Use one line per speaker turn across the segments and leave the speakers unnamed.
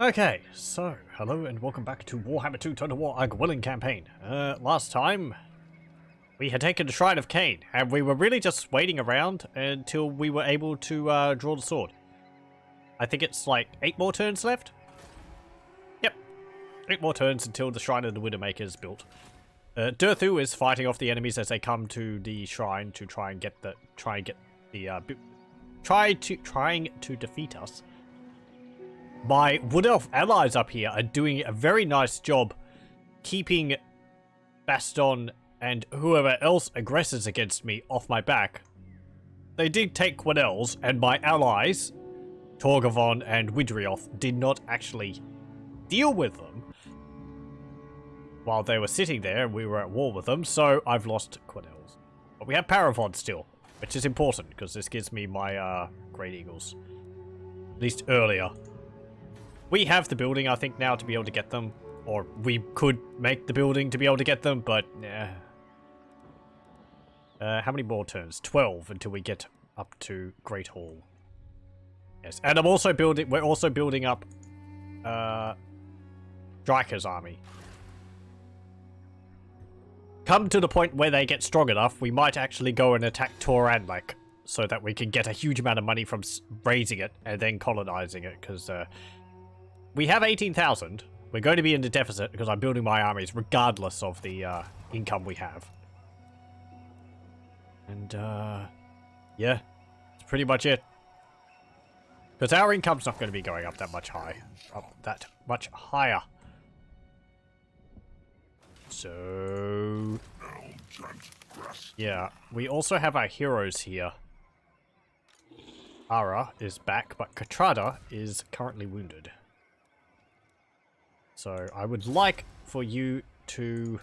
Okay, so hello and welcome back to Warhammer 2 Total War Argwylon campaign. Last time we had taken the Shrine of Khaine, and we were really just waiting around until we were able to draw the sword. I think it's like 8 more turns left? Yep, 8 more turns until the Shrine of the Widowmaker is built. Durthu is fighting off the enemies as they come to the shrine to trying to defeat us. My Woodelf allies up here are doing a very nice job keeping Baston and whoever else aggressors against me off my back. They did take Woodelves, and my allies, Torgavon and Widrioth, did not actually deal with them while they were sitting there and we were at war with them, so I've lost Woodelves. But we have Paravod still, which is important because this gives me my Great Eagles. At least earlier. We have the building, I think, now to be able to get them. Or we could make the building to be able to get them, but nah. How many more turns? 12 until we get up to Great Hall. Yes, and we're also building up Drycha's army. Come to the point where they get strong enough, we might actually go and attack Toranlek so that we can get a huge amount of money from raising it and then colonizing it, because we have 18,000. We're going to be in the deficit because I'm building my armies regardless of the income we have. And, yeah, that's pretty much it. Because our income's not going to be going up that much higher. So, yeah, we also have our heroes here. Ara is back, but Katrada is currently wounded. So I would like for you to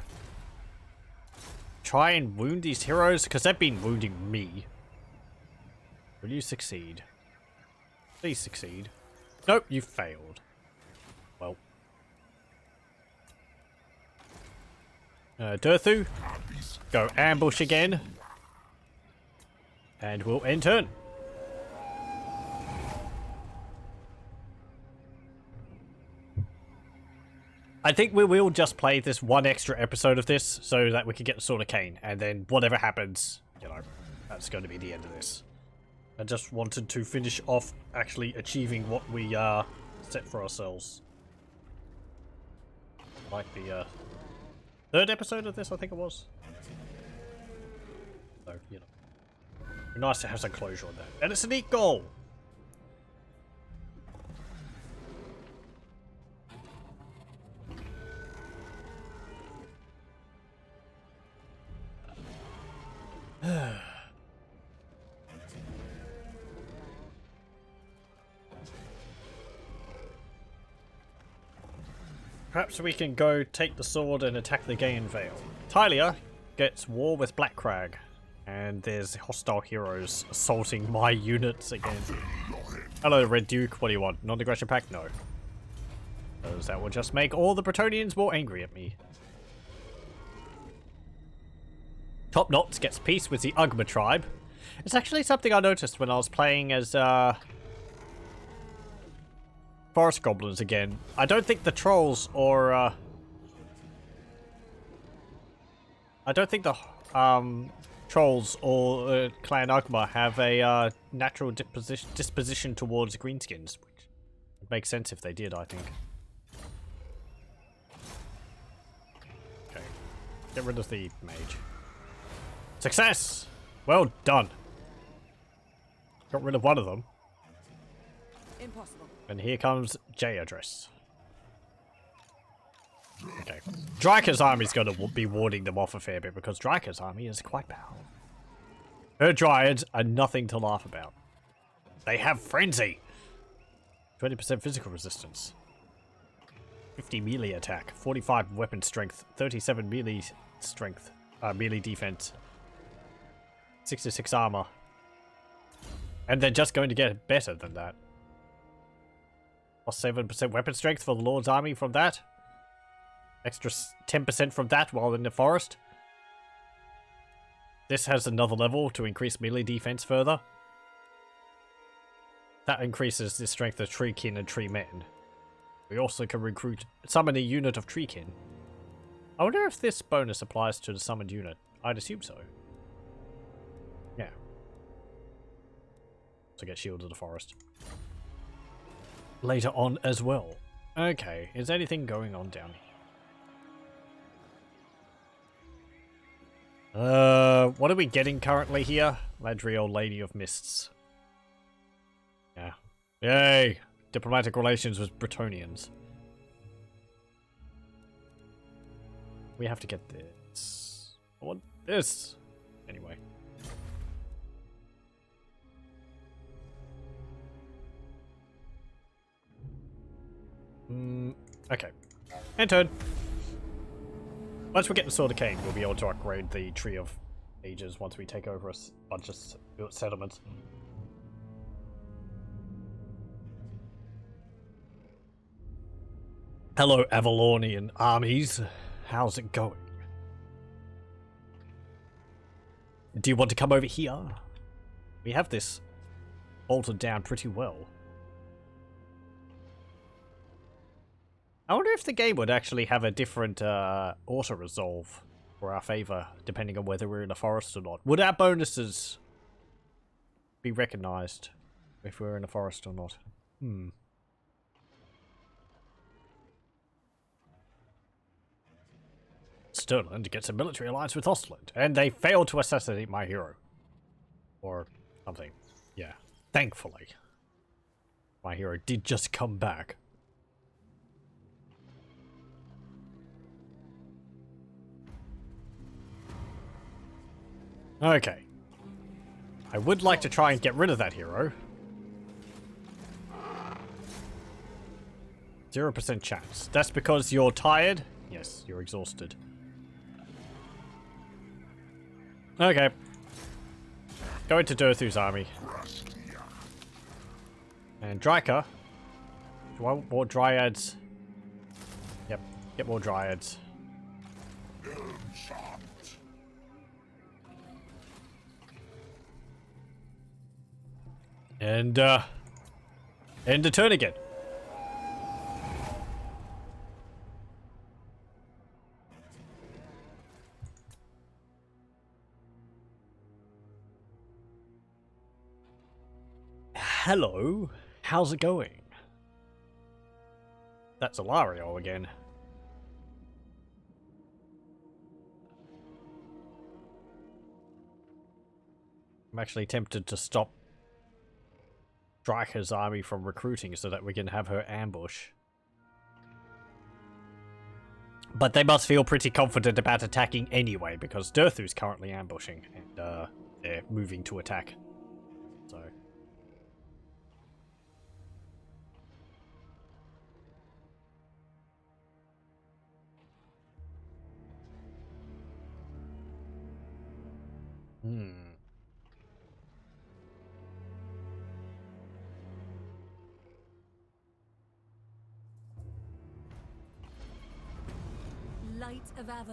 try and wound these heroes, because they've been wounding me. Will you succeed? Please succeed. Nope, you failed. Well. Durthu, go ambush again. And we'll end turn. I think we will just play this one extra episode of this so that we can get the Sword of Khaine, and then whatever happens, you know, that's going to be the end of this. I just wanted to finish off actually achieving what we set for ourselves. Like the third episode of this, I think it was. So, you know, it'd be nice to have some closure on that. And it's a neat goal! Perhaps we can go take the sword and attack the Gain Vale. Talia gets war with Blackcrag, and there's hostile heroes assaulting my units again. Hello, Red Duke. What do you want? Non-aggression pact? No. Because that will just make all the Bretonnians more angry at me. Top Knots gets peace with the Ugma tribe. It's actually something I noticed when I was playing as Forest Goblins again. I don't think the Trolls or I don't think the Trolls or Clan Ugma have a natural disposition towards greenskins, which would make sense if they did, I think. Okay, get rid of the mage. Success! Well done. Got rid of one of them.
Impossible.
And here comes J address. Okay. Drycha's army is going to be warding them off a fair bit because Drycha's army is quite powerful. Her dryads are nothing to laugh about. They have frenzy. 20% physical resistance. 50 melee attack. 45 weapon strength. 37 melee strength. Melee defense. 66 armor. And they're just going to get better than that. Plus 7% weapon strength for the Lord's army from that. Extra 10% from that while in the forest. This has another level to increase melee defense further. That increases the strength of tree kin and tree men. We also can recruit, summon a unit of treekin. I wonder if this bonus applies to the summoned unit. I'd assume so. Yeah. So get Shield of the Forest. Later on as well. Okay, is anything going on down here? What are we getting currently here? Ladriel, Lady of Mists. Yeah. Yay! Diplomatic relations with Bretonnians. We have to get this. I want this. Anyway. Okay. And turn. Once we get the Sword of Khaine, we'll be able to upgrade the Tree of Ages once we take over a bunch of settlements. Hello, Avalonian armies. How's it going? Do you want to come over here? We have this bolted down pretty well. I wonder if the game would actually have a different auto-resolve for our favor, depending on whether we're in a forest or not. Would our bonuses be recognized if we're in a forest or not? Stirland gets a military alliance with Ostland, and they failed to assassinate my hero. Or something. Yeah. Thankfully. My hero did just come back. Okay. I would like to try and get rid of that hero. 0% chance. That's because you're tired? Yes, you're exhausted. Okay. Go into Durthu's army. And Drycha. Do I want more dryads? Yep, get more dryads. And end the turn again. Hello, how's it going? That's Alario again. I'm actually tempted to stop Drycha's army from recruiting so that we can have her ambush. But they must feel pretty confident about attacking anyway, because Durthu's currently ambushing, and they're moving to attack. So...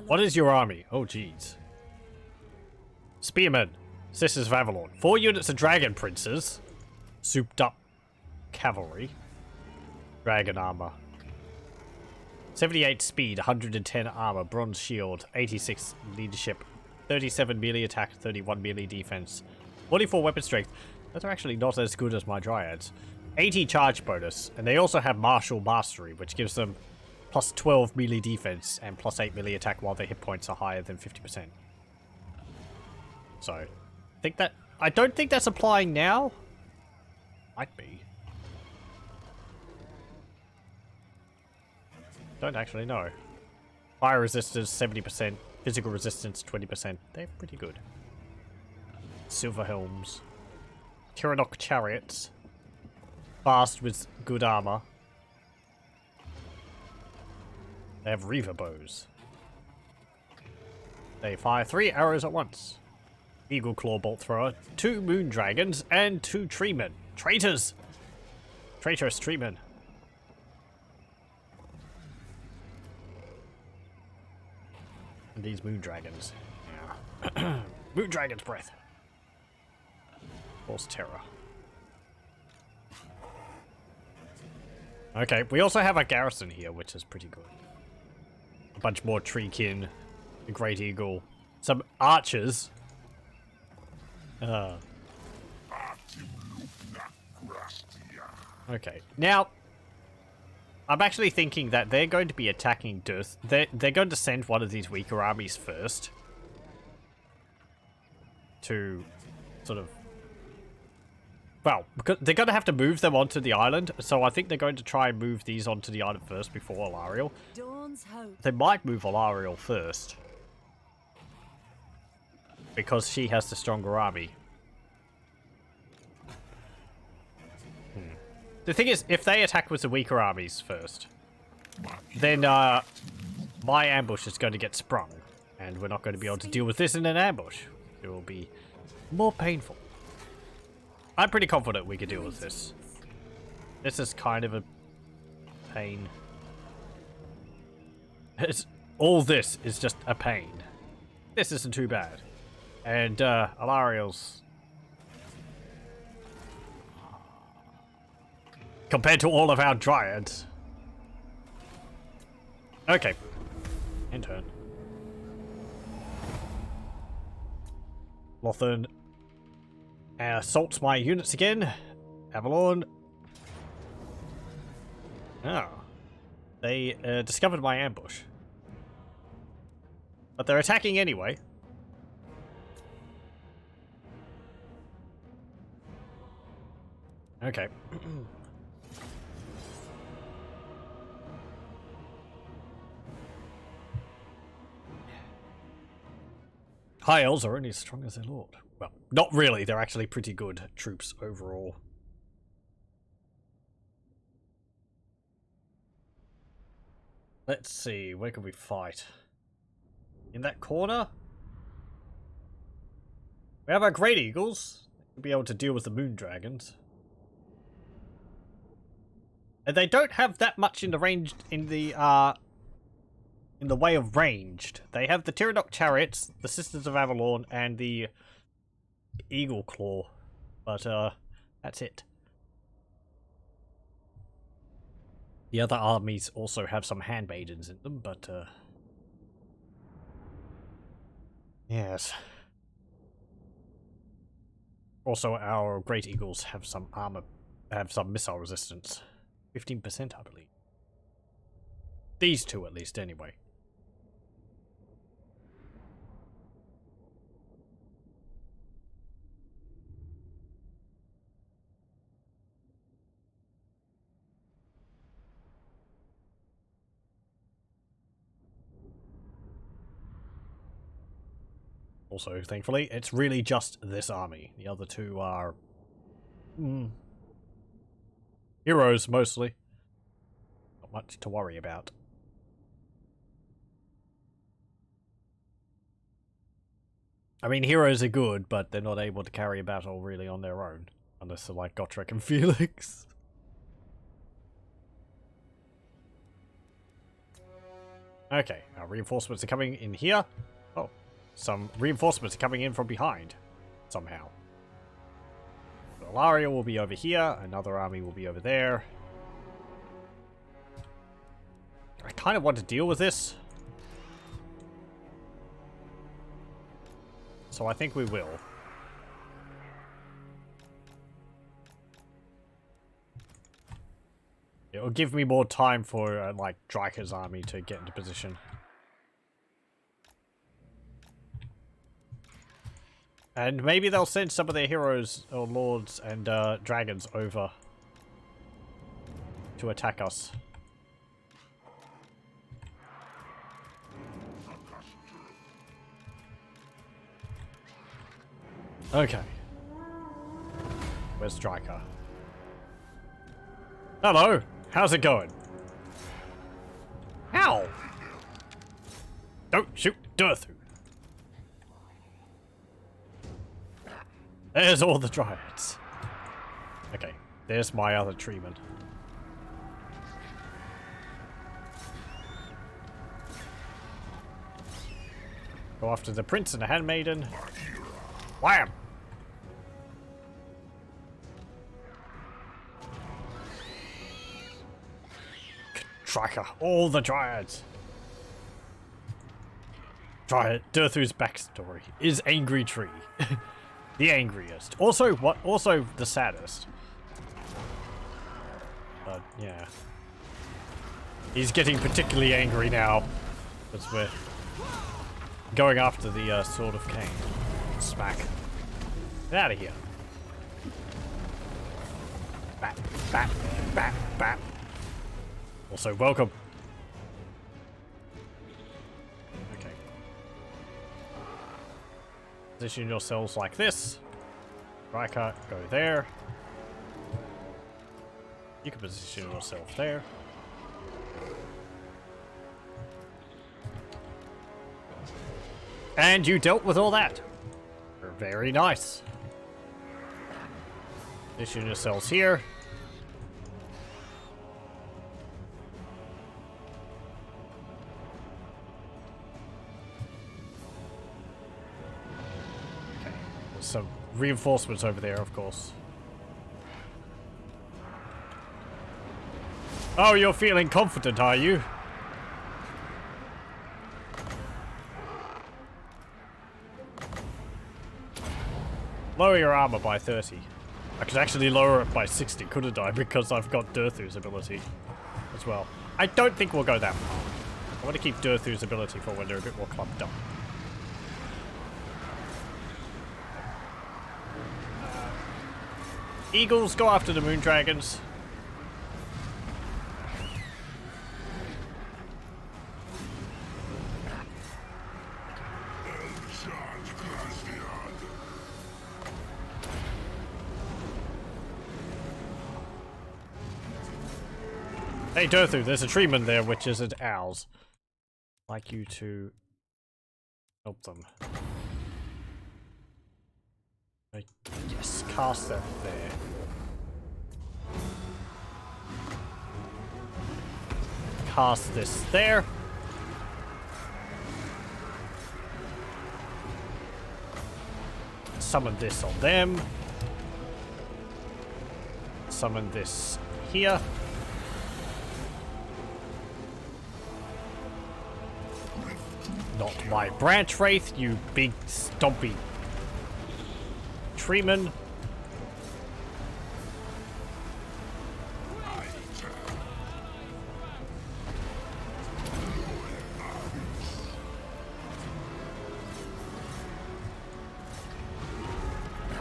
What is your army? Oh, jeez. Spearmen. Sisters of Avalon. 4 units of Dragon Princes. Souped up cavalry. Dragon armor. 78 speed, 110 armor, bronze shield, 86 leadership, 37 melee attack, 31 melee defense, 44 weapon strength. Those are actually not as good as my dryads. 80 charge bonus, and they also have martial mastery, which gives them plus 12 melee defense and plus 8 melee attack while their hit points are higher than 50%. So, I don't think that's applying now. Might be. Don't actually know. Fire resistance 70%, physical resistance 20%. They're pretty good. Silver helms. Tyrannok chariots. Fast with good armor. They have Reaver bows. They fire 3 arrows at once. Eagle Claw Bolt Thrower, 2 Moon Dragons, and 2 Treemen. Traitors! Traitorous Treemen. And these Moon Dragons. Yeah. Moon Dragon's Breath. Force Terror. Okay, we also have a garrison here, which is pretty good. A bunch more treekin, a great eagle, some archers. Okay, now I'm actually thinking that they're going to be attacking Durthu. They're going to send one of these weaker armies first to sort of, well, because they're going to have to move them onto the island, so I think they're going to try and move these onto the island first before Alariel. They might move Alariel first because she has the stronger army. The thing is, if they attack with the weaker armies first, then my ambush is going to get sprung, and we're not going to be able to deal with this in an ambush. It will be more painful. I'm pretty confident we can deal with this. This is kind of a pain. All this is just a pain. This isn't too bad. And Alariel's, compared to all of our dryads. Okay. In turn. Lothern assaults my units again. Avalon. Oh. They discovered my ambush. But they're attacking anyway. Okay. High Elves are only as strong as their lord. Well, not really. They're actually pretty good troops overall. Let's see. Where can we fight? In that corner? We have our Great Eagles. We'll be able to deal with the Moon Dragons. And they don't have that much in the range in the way of ranged. They have the Tyrannok Chariots, the Sisters of Avalon, and the Eagle Claw. But that's it. The other armies also have some handmaidens in them, but yes. Also, our Great Eagles have some armor, have some missile resistance. 15%, I believe. These two, at least, anyway. Also, thankfully, it's really just this army. The other two are heroes, mostly. Not much to worry about. I mean, heroes are good, but they're not able to carry a battle really on their own. Unless they're like Gotrek and Felix. Okay, our reinforcements are coming in here. Oh, some reinforcements are coming in from behind, somehow. Alariel will be over here, another army will be over there. I kind of want to deal with this. So I think we will. It'll give me more time for, like, Drycha's army to get into position. And maybe they'll send some of their heroes, or lords, and dragons over to attack us. Okay. Where's Drycha? Hello! How's it going? Ow! Don't shoot Durthu! There's all the dryads. Okay, there's my other treeman. Go after the prince and the handmaiden. Wham! Drycha. All the Dryads. Durthu's backstory is Angry Tree. The angriest. Also, what? Also the saddest. But, yeah. He's getting particularly angry now. Because we're going after the Sword of Khaine. Smack. Get out of here. Bat, bat, bat, bat. Also, welcome. Okay. Position yourselves like this. Drycha, go there. You can position yourself there. And you dealt with all that. Very nice. Position yourselves here. Okay. There's some reinforcements over there, of course. Oh, you're feeling confident, are you? Lower your armor by 30. I could actually lower it by 60, couldn't I? Because I've got Durthu's ability as well. I don't think we'll go that far. I want to keep Durthu's ability for when they're a bit more clumped up. Eagles, go after the moon dragons. Hey Durthu, there's a treeman there which isn't ours. I'd like you to help them. Yes, cast that there. Cast this there. Summon this on them. Summon this here. Not my branch wraith, you big stompy treeman.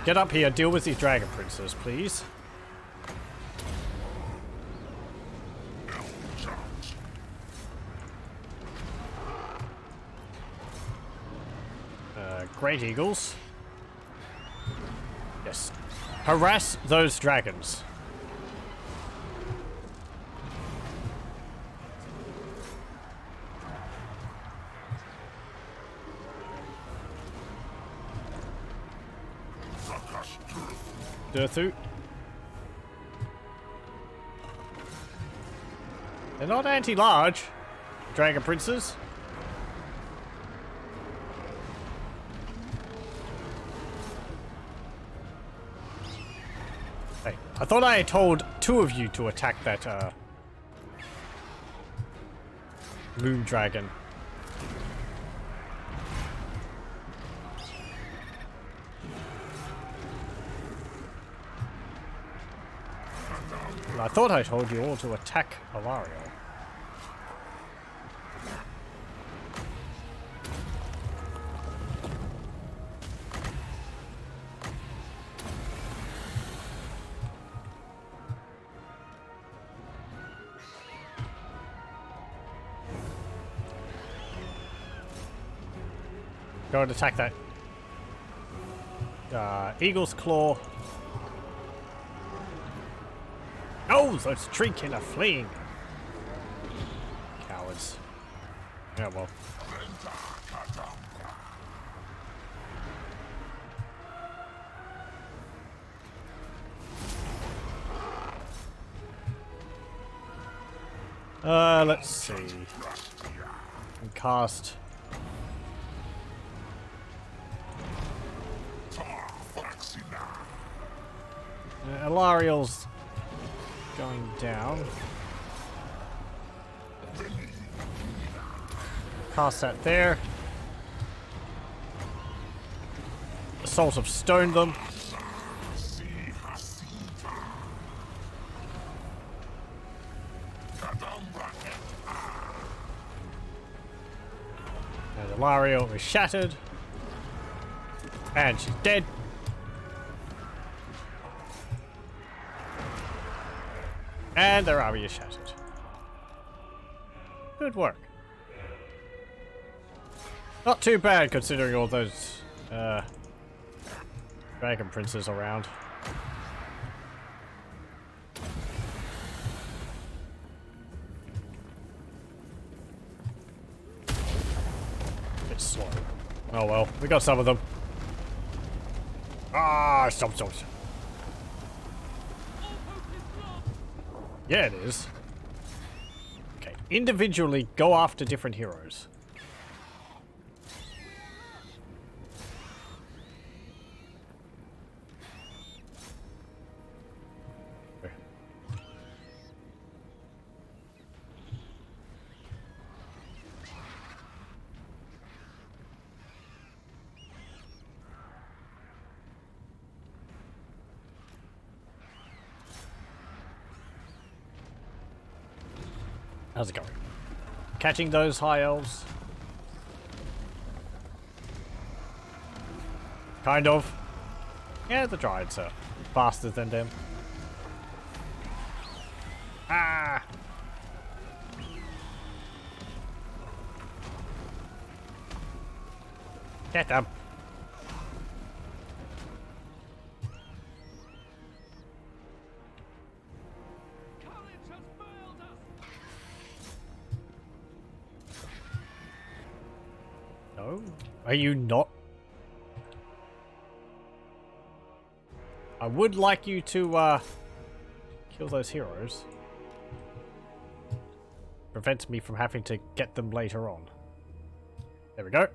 Get up here, deal with these dragon princes, please. Great eagles. Yes. Harass those dragons. Durthu. They're not anti-large, dragon princes. Hey, I thought I had told two of you to attack that moon dragon. I thought I told you all to attack Alario. Go and attack that Eagle's Claw. Oh, those tree kin are fleeing. Cowards. Yeah, well. Let's see. And cast. Alariel's going down. Cast that there. Assault of Stone them. And Ilario is shattered. And she's dead. And their army is shattered. Good work. Not too bad considering all those dragon princes around. Bit slow. Oh well, we got some of them. Ah, stop. Yeah, it is. Okay, individually go after different heroes. How's it going? Catching those High Elves? Kind of. Yeah, the Dryads are faster than them. Ah! Get them! No? Are you not? I would like you to, kill those heroes. Prevents me from having to get them later on. There we go.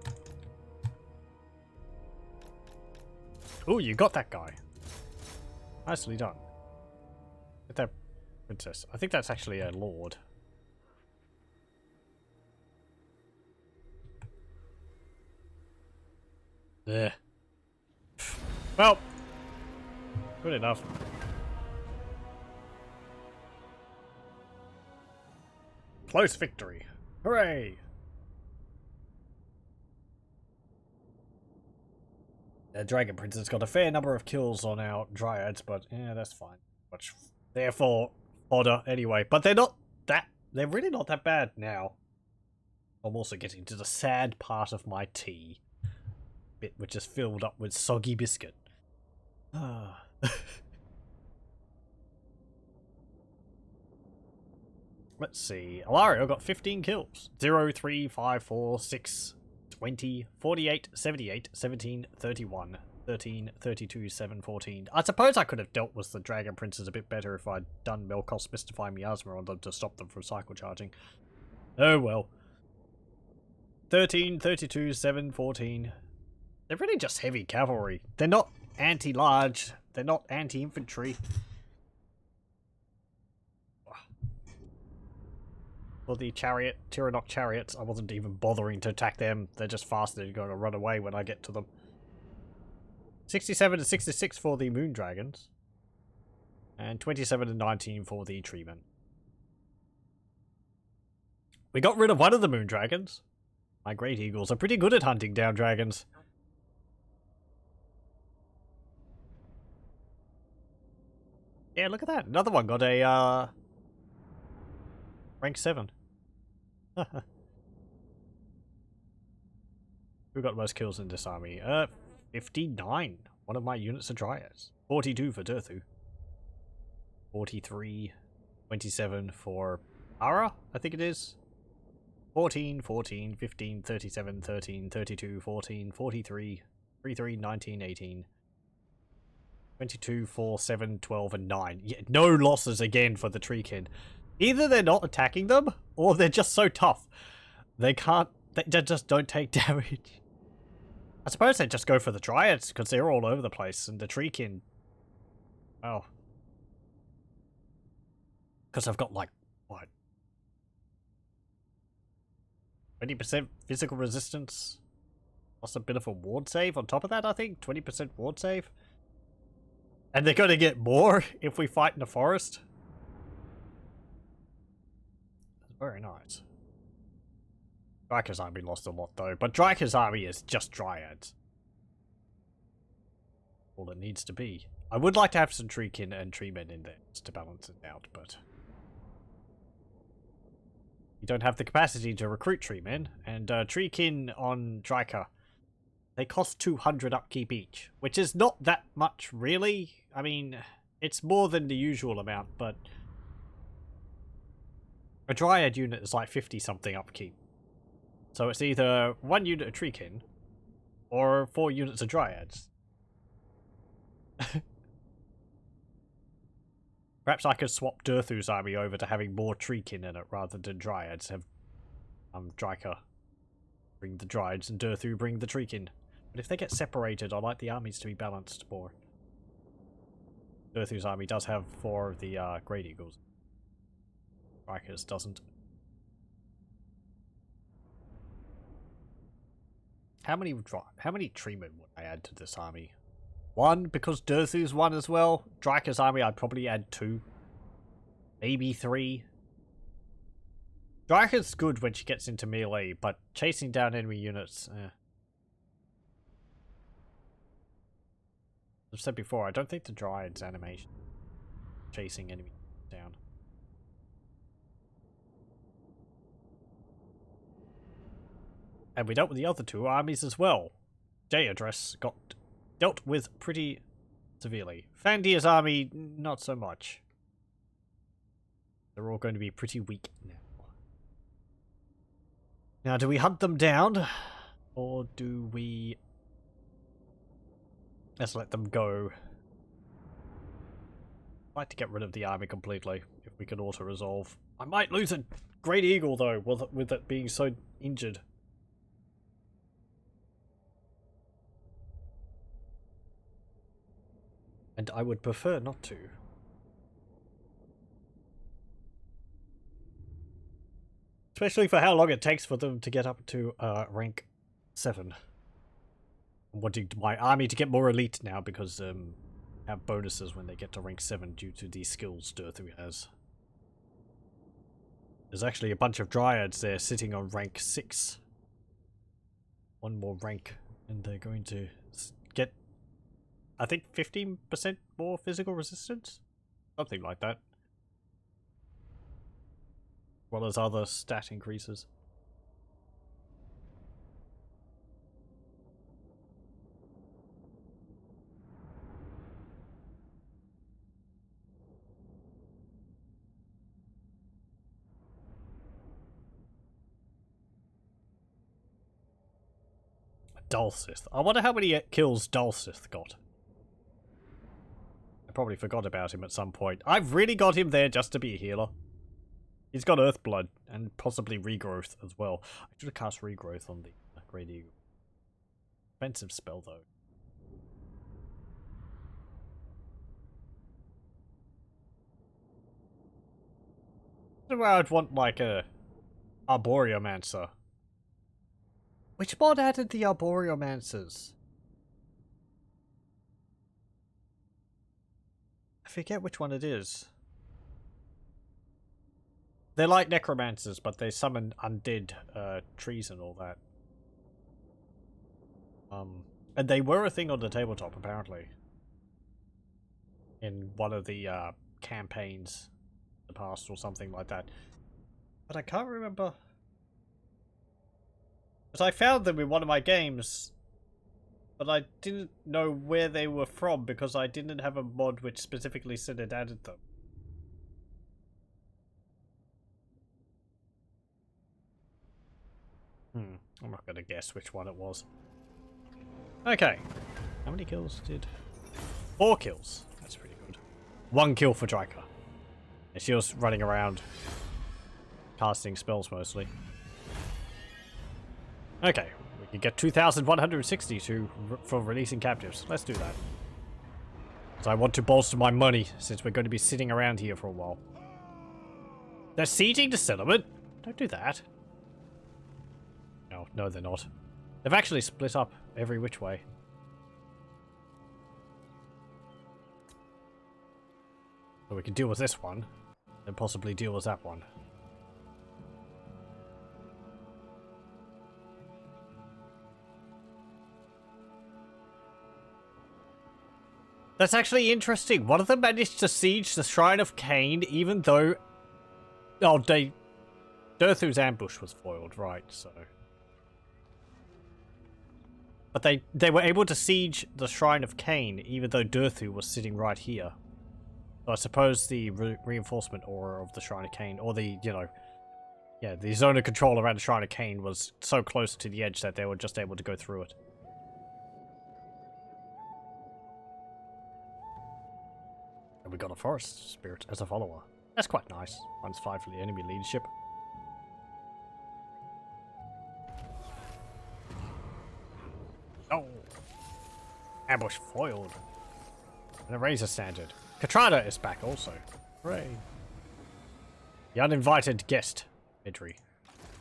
Ooh, you got that guy. Nicely done. Get that princess. I think that's actually a lord. Ugh. Well, good enough. Close victory. Hooray! The Dragon Prince has got a fair number of kills on our Dryads, but yeah, that's fine. Much therefore fodder anyway. But they're really not that bad now. I'm also getting to the sad part of my tea. Bit which is filled up with soggy biscuit. Ah. Let's see. Ilario got 15 kills. 0, 3, 5, 4, 6, 20, 48, 78, 17, 31, 13, 32, 7, 14. I suppose I could have dealt with the Dragon Princes a bit better if I'd done Melkos Mystify Miasma on them to stop them from cycle charging. Oh well. 13, 32, 7, 14. They're really just heavy cavalry. They're not anti-large. They're not anti-infantry. For the Tyrannok chariots, I wasn't even bothering to attack them. They're just faster and going to run away when I get to them. 67 to 66 for the Moon Dragons. And 27 to 19 for the Treemen. We got rid of one of the Moon Dragons. My Great Eagles are pretty good at hunting down dragons. Yeah, look at that. Another one got a, rank 7. Who got most kills in this army? 59. One of my units are Dryads. 42 for Durthu. 43, 27 for Ara, I think it is. 14, 14, 15, 37, 13, 32, 14, 43, 33, 19, 18. 22, 4, 7, 12, and 9. Yeah, no losses again for the Treekin. Either they're not attacking them, or they're just so tough. They just don't take damage. I suppose they just go for the Dryads, because they're all over the place, and the Treekin... Oh. Because I've got, like, what? 20% physical resistance. Plus a bit of a ward save on top of that, I think. 20% ward save. And they're going to get more if we fight in the forest. That's very nice. Drycha's army lost a lot though, but Drycha's army is just dryads. All it needs to be. I would like to have some treekin and treemen in there just to balance it out, but you don't have the capacity to recruit treemen, and treekin on Drycha, they cost 200 upkeep each, which is not that much really. I mean, it's more than the usual amount, but a dryad unit is like 50 something upkeep. So it's either 1 unit of treekin or 4 units of dryads. Perhaps I could swap Durthu's army over to having more treekin in it rather than dryads. Have Drycha bring the dryads and Durthu bring the treekin. But if they get separated, I like the armies to be balanced more. Durthu's army does have 4 of the Great Eagles. Drycha's doesn't. How many treemen would I add to this army? 1, because Durthu's 1 as well. Drycha's army, I'd probably add 2. Maybe 3. Drycha's good when she gets into melee, but chasing down enemy units, As I've said before, I don't think the Dryad's animation chasing enemies down. And we dealt with the other 2 armies as well. J address got dealt with pretty severely. Fandir's army, not so much. They're all going to be pretty weak now. Now, do we hunt them down? Or do we... Let's let them go. I'd like to get rid of the army completely, if we can auto-resolve. I might lose a Great Eagle, though, with it being so injured. And I would prefer not to. Especially for how long it takes for them to get up to rank 7. I'm wanting my army to get more elite now because have bonuses when they get to rank 7 due to the skills Durthu has. There's actually a bunch of dryads there sitting on rank 6. 1 more rank and they're going to get, I think, 15% more physical resistance? Something like that. As well as other stat increases. Dulcith. I wonder how many kills Dulcith got. I probably forgot about him at some point. I've really got him there just to be a healer. He's got Earthblood and possibly Regrowth as well. I should have cast Regrowth on the Great Eagle. Expensive spell though. So I'd want like a Arboreomancer. Which mod added the Arboreomancers? I forget which one it is. They're like necromancers, but they summon undead trees and all that. And they were a thing on the tabletop, apparently. In one of the campaigns in the past or something like that. But I can't remember. But I found them in one of my games. But I didn't know where they were from because I didn't have a mod which specifically said it added them. I'm not going to guess which one it was. Okay. How many kills did... 4 kills. That's pretty good. 1 kill for Drycha. And she was running around casting spells mostly. Okay. We can get 2,160 for releasing captives. Let's do that. Because I want to bolster my money since we're going to be sitting around here for a while. They're sieging the settlement? Don't do that. no, they're not. They've actually split up every which way. So we can deal with this one, and possibly deal with that one. That's actually interesting. One of them managed to siege the Shrine of Khaine, even though... Oh, Durthu's ambush was foiled, right, so... But they were able to siege the Shrine of Khaine, even though Durthu was sitting right here. So I suppose the reinforcement aura of the Shrine of Khaine, or the, you know... Yeah, the zone of control around the Shrine of Khaine was so close to the edge that they were just able to go through it. And we got a forest spirit as a follower. That's quite nice. -5 for the enemy leadership. Oh! Ambush foiled. And a razor standard. Katrada is back also. Hooray. The uninvited guest, Midri.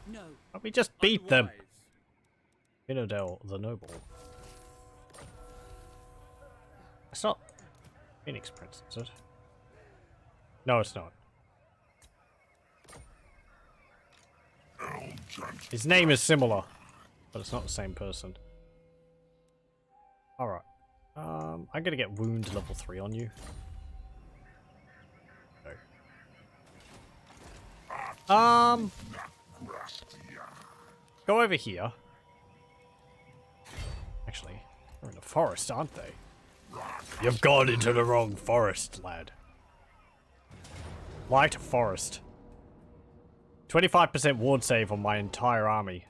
No.
But we just beat them. Woodelves the Noble. It's not Phoenix Prince, is it? No, it's not. His name is similar, but it's not the same person. Alright. I'm gonna get wound level 3 on you. No. Go over here. Actually, they're in the forest, aren't they? You've gone into the wrong forest, lad. Light forest. 25% ward save on my entire army.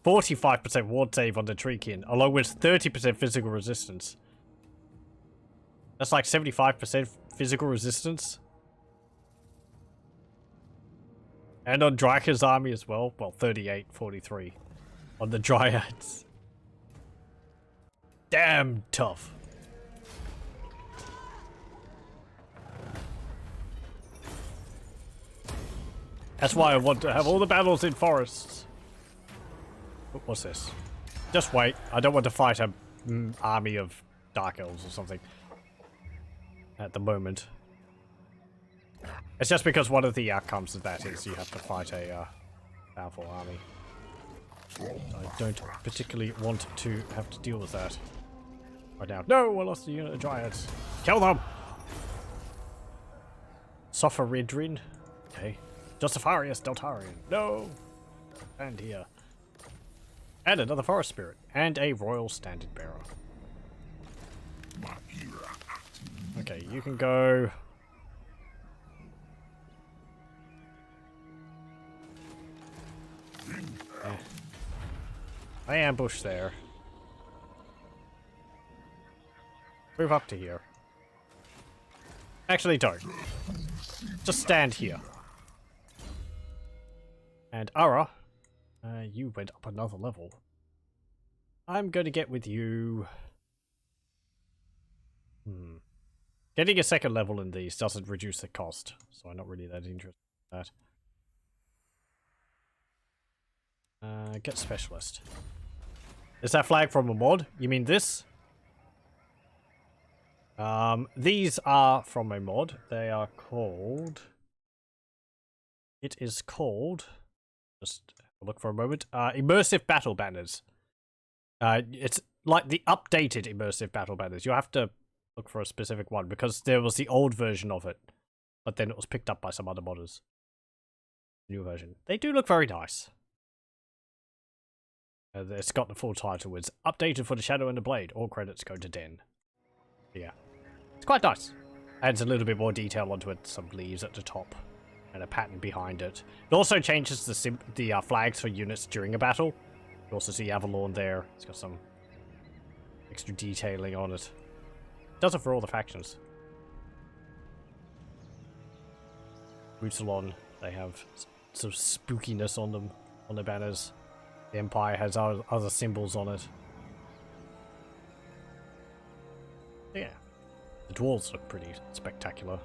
45% ward save on the Treekin, along with 30% physical resistance. That's like 75% physical resistance. And on Drycha's army as well. Well, 38, 43 on the Dryads. Damn tough. That's why I want to have all the battles in forests. What's this? Just wait. I don't want to fight a army of Dark Elves or something at the moment. It's just because one of the outcomes of that is you have to fight a powerful army. I don't particularly want to have to deal with that right now. No, I lost the unit of Dryads. Kill them! Sophoridrin. Okay. Justifarius Deltarian. No! And here. And another forest spirit. And a royal standard bearer. Okay, you can go... I ambush there. Move up to here. Actually, don't. Just stand here. And Ara, you went up another level. I'm going to get with you. Getting a second level in these doesn't reduce the cost, so I'm not really that interested in that. Get specialist. Is that flag from a mod? You mean this? These are from a mod. They are called... It is called... Just look for a moment. Immersive Battle Banners. It's like the updated Immersive Battle Banners. You have to look for a specific one because there was the old version of it, but then it was picked up by some other modders. New version. They do look very nice. It's got the full title. It's updated for the Shadow and the Blade. All credits go to Den. Yeah. It's quite nice. Adds a little bit more detail onto it. Some leaves at the top. And a pattern behind it. It also changes the flags for units during a battle. You also see Avalon there. It's got some extra detailing on it. Does it for all the factions. Woodelves, they have some spookiness on them, on their banners. The Empire has other symbols on it. Yeah. The dwarves look pretty spectacular.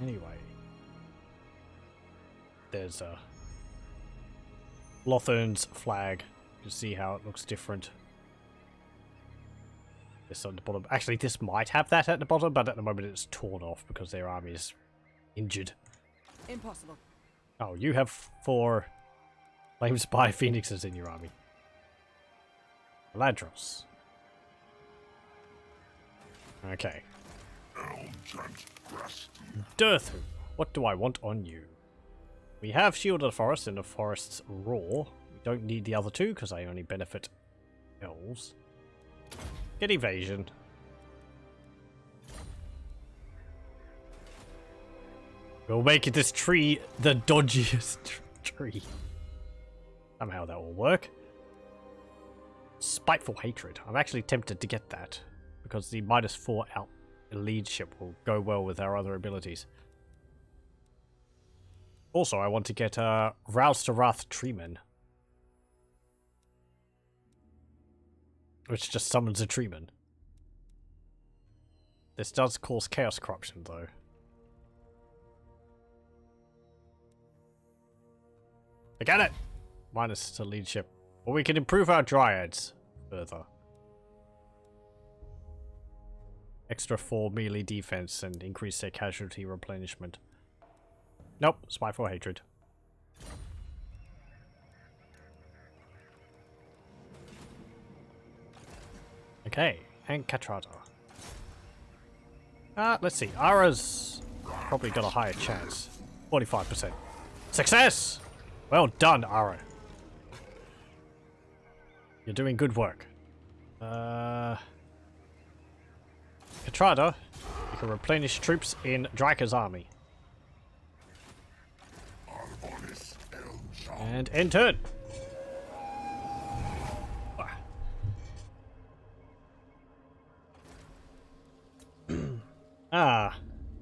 Anyway, there's Lothern's flag. You can see how it looks different. This on the bottom. Actually, this might have that at the bottom, but at the moment it's torn off because their army is injured.
Impossible.
Oh, you have 4 Flame Spy Phoenixes in your army. Ladros. Okay. Durthu, what do I want on you? We have Shield of the Forest and the Forest's Roar. We don't need the other 2 because they only benefit elves. Get evasion. We'll make this tree the dodgiest tree. Somehow that will work. Spiteful Hatred. I'm actually tempted to get that because the -4 out leadership will go well with our other abilities. Also, I want to get Rouse to Wrath Treeman, which just summons a Treeman. This does cause Chaos Corruption, though. Forget it! Minus to leadership. Or we can improve our Dryads further. Extra 4 melee defense and increase their casualty replenishment. Nope, Spiteful Hatred. Okay, and Katrata. Let's see. Ara's probably got a higher chance. 45%. Success! Well done, Ara. You're doing good work. Katrata, you can replenish troops in Drycha's army. And end turn.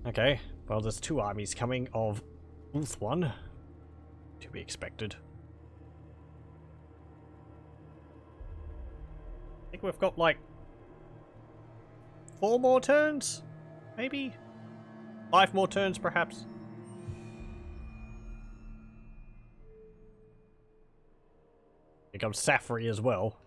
Okay. Well, there's 2 armies coming of Ulthuan. To be expected. I think we've got like 4 more turns? Maybe? 5 more turns, perhaps? Here comes Safri as well.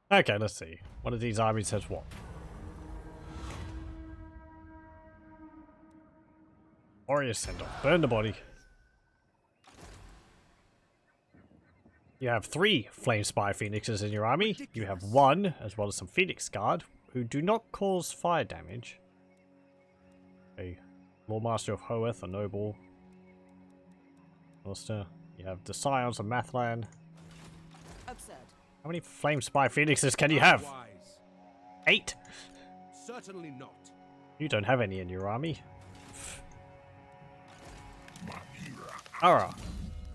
Okay, let's see. One of these armies has what? Warrior send off. Burn the body. You have 3 Flame Spy Phoenixes in your army. You have 1, as well as some Phoenix Guard, who do not cause fire damage. A Lawmaster of Hoeth, a Noble. Master. You have the Scions of Mathlan.
Absurd.
How many Flame Spy Phoenixes can you have? 8?
Certainly not.
You don't have any in your army. Alright.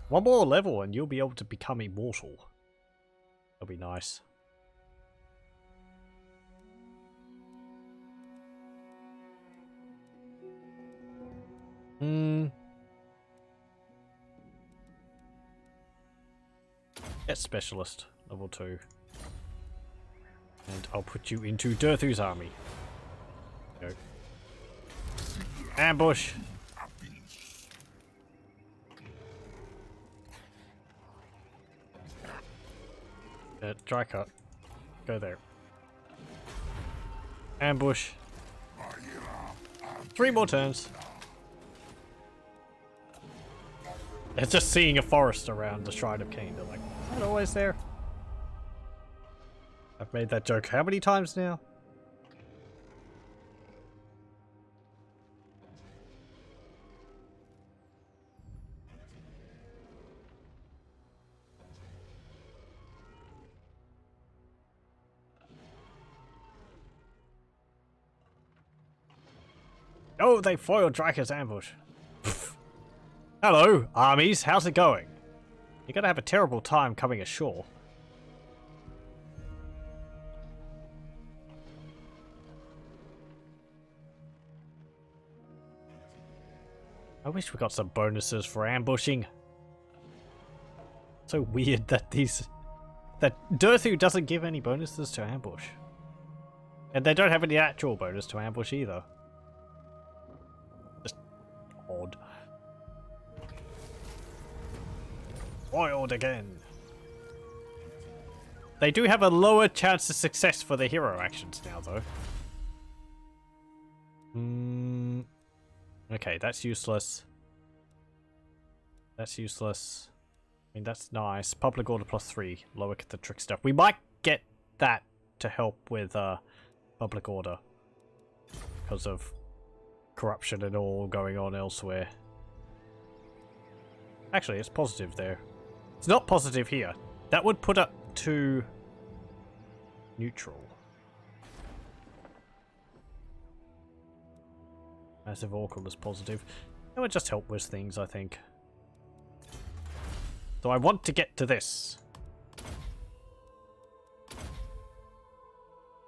1 more level and you'll be able to become immortal. That'll be nice. Get Specialist. Level 2. And I'll put you into Durthu's army. Go. Ambush. Drycha. Go there. Ambush. 3 more turns. It's just seeing a forest around the Shrine of Khaine. They're like, is that always there? I've made that joke how many times now? Oh, they foiled Drycha's ambush. Hello, armies. How's it going? You're gonna have a terrible time coming ashore. I wish we got some bonuses for ambushing. So weird that that Durthu doesn't give any bonuses to ambush. And they don't have any actual bonus to ambush either. Just odd. Foiled again. They do have a lower chance of success for their hero actions now, though. Okay, that's useless. That's useless. I mean, that's nice. Public order +3. Lower the trick stuff. We might get that to help with public order. Because of corruption and all going on elsewhere. Actually, it's positive there. It's not positive here. That would put up to neutral. Massive Oracle is positive. That would just help with things, I think. So I want to get to this.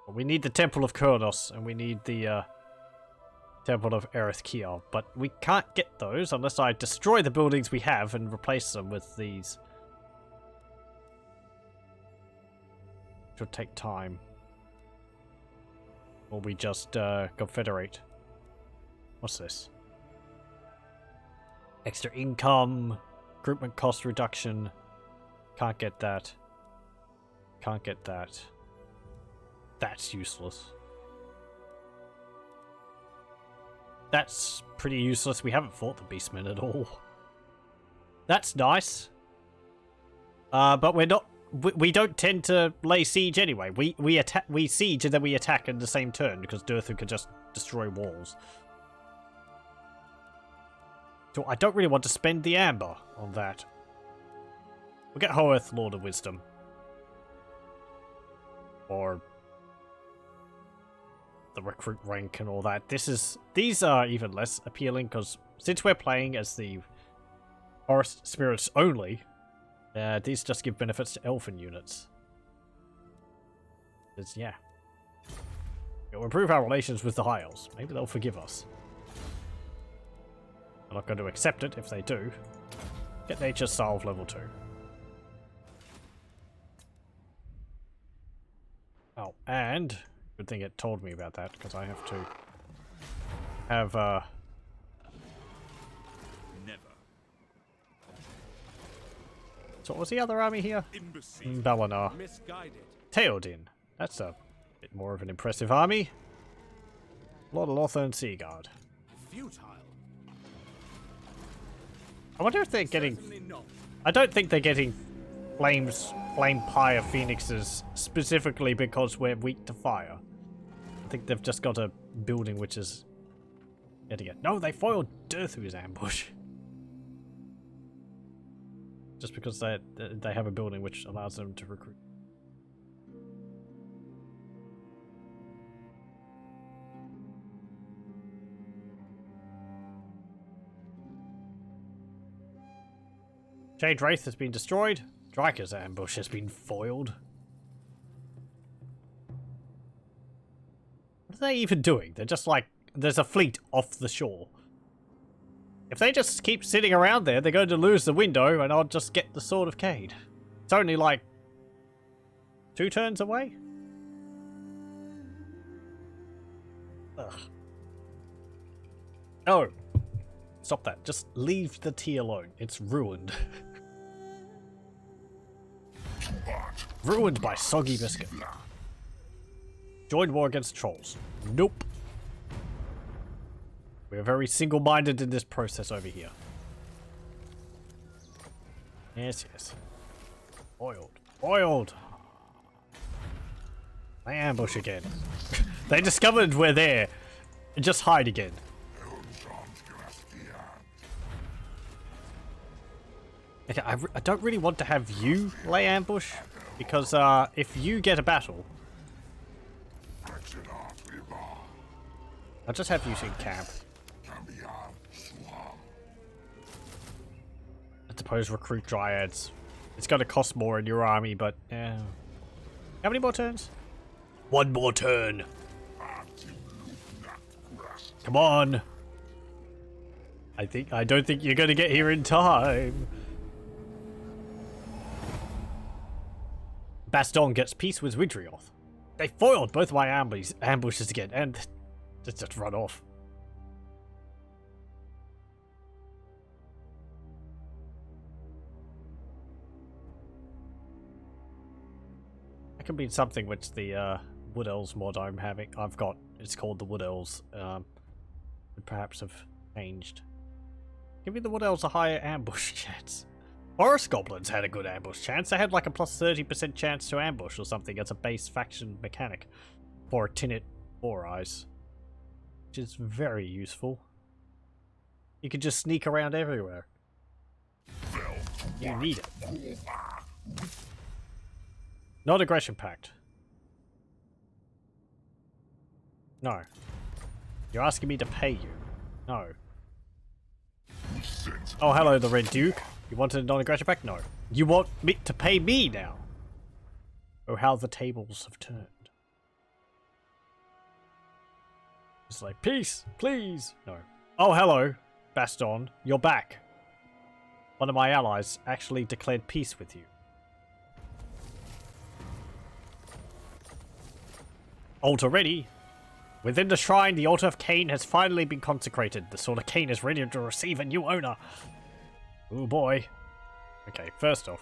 We need the Temple of Kurnos, and we need the Temple of Erith Kiel, but we can't get those unless I destroy the buildings we have and replace them with these. It would take time. Or we just confederate. What's this? Extra income, recruitment cost reduction. Can't get that. Can't get that. That's useless. That's pretty useless. We haven't fought the Beastmen at all. That's nice. But we're not. We don't tend to lay siege anyway. We attack. We siege and then we attack in the same turn because Durthu can just destroy walls. So I don't really want to spend the amber on that. We'll get Hoeth, Lord of Wisdom. Or the recruit rank and all that. These are even less appealing because since we're playing as the forest spirits only, these just give benefits to elfin units. Yeah. It'll improve our relations with the High Elves. Maybe they'll forgive us. I'm not going to accept it if they do. Get Nature Salve level 2. Oh, and good thing it told me about that because I have to have
Never.
So what was the other army here? Balanar.
Misguided.
Theodin. That's a bit more of an impressive army. Lord of Lothar and Seaguard.
Futile.
I wonder if they're getting...
Certainly not.
I don't think they're getting flame pyre phoenixes specifically because we're weak to fire. I think they've just got a building which is... No, they foiled Durthu's ambush. Just because they have a building which allows them to recruit. Jade Wraith has been destroyed. Drycha's ambush has been foiled. What are they even doing? They're just like, there's a fleet off the shore. If they just keep sitting around there, they're going to lose the window and I'll just get the Sword of Khaine. It's only like 2 turns away. Ugh. Oh. Stop that. Just leave the tea alone. It's ruined. Ruined by soggy biscuit. Join war against trolls. Nope. We're very single-minded in this process over here. Yes, yes. Foiled. Foiled! They ambush again. They discovered we're there. And just hide again. Okay, I don't really want to have you lay ambush, because if you get a battle, I'll just have you in camp. I suppose recruit dryads. It's going to cost more in your army, but yeah. How many more turns? 1 more turn. Come on. I don't think you're gonna get here in time. Baston gets peace with Widrioth. They foiled both my ambushes again, and just run off. That could be something which the Woodelves mod I've got. It's called the Woodelves. Would perhaps have changed. Give me the Woodelves a higher ambush chance. Forest Goblins had a good ambush chance. They had like a plus 30% chance to ambush or something as a base faction mechanic for a Tinnet 4 Eyes, which is very useful. You could just sneak around everywhere. You need it. Non-aggression pact. No. You're asking me to pay you. No. Oh, hello, the Red Duke. You wanted a non-aggression pact? No. You want me to pay me now? Oh, how the tables have turned. It's like, peace, please. No. Oh, hello, Baston. You're back. One of my allies actually declared peace with you. Altar ready. Within the shrine, the Altar of Khaine has finally been consecrated. The Sword of Khaine is ready to receive a new owner. Oh boy. Okay, first off.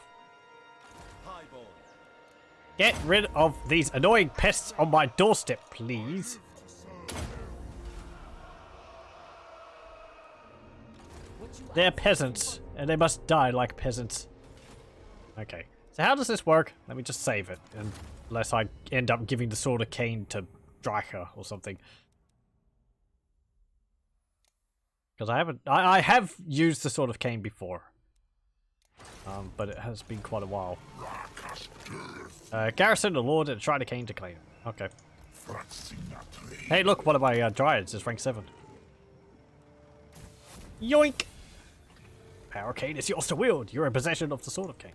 Get rid of these annoying pests on my doorstep, please. They're peasants, and they must die like peasants. Okay, so how does this work? Let me just save it, unless I end up giving the Sword of Khaine to Drycha or something. Because I have used the Sword of Khaine before. But it has been quite a while. Garrison the Lord and Shrine of Khaine to claim. Okay. Hey look, one of my Dryads is rank 7. Yoink! Power Khaine is yours to wield. You're in possession of the Sword of Khaine.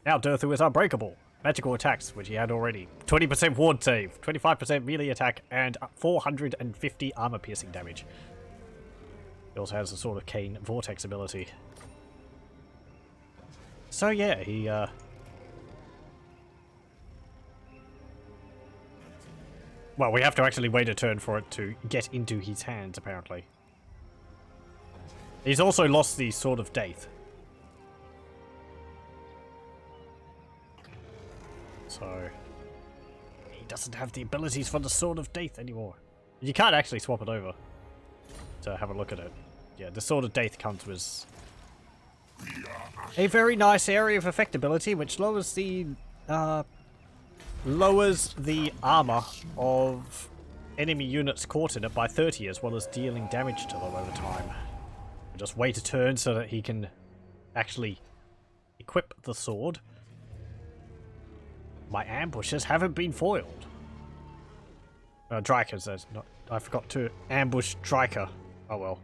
Now Durthu is unbreakable. Magical attacks, which he had already. 20% ward save, 25% melee attack, and 450 armor piercing damage. He also has the Sword of Khaine Vortex ability. So yeah, he well, we have to actually wait a turn for it to get into his hands, apparently. He's also lost the Sword of Death. So he doesn't have the abilities for the Sword of Death anymore. You can't actually swap it over to have a look at it. Yeah, the Sword of Death comes with a very nice area of effect ability, which lowers the armor of enemy units caught in it by 30, as well as dealing damage to them over time. Just wait a turn so that he can actually equip the sword. My ambushes haven't been foiled. Drycha says, no, I forgot to ambush Drycha. Oh well.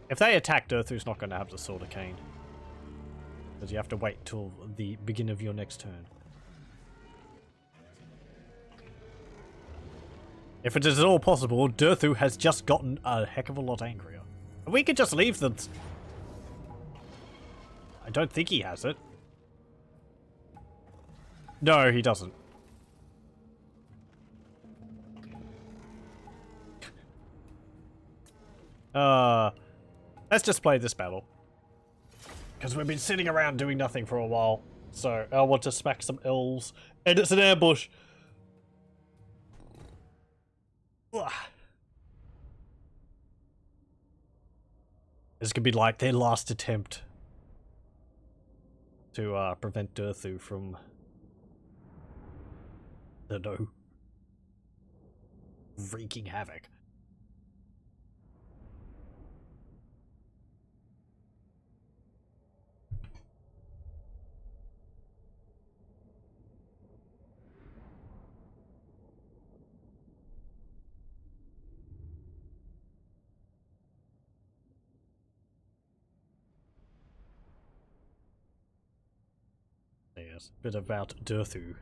If they attack, Durthu's not going to have the Sword of Khaine. Because you have to wait till the beginning of your next turn. If it is at all possible, Durthu has just gotten a heck of a lot angrier. We could just leave them. I don't think he has it. No, he doesn't. Let's just play this battle. Because we've been sitting around doing nothing for a while. So, I want to smack some elves. And it's an ambush! Ugh. This could be like their last attempt to prevent Durthu from, I don't know, wreaking havoc. Yes, a bit about Durthu.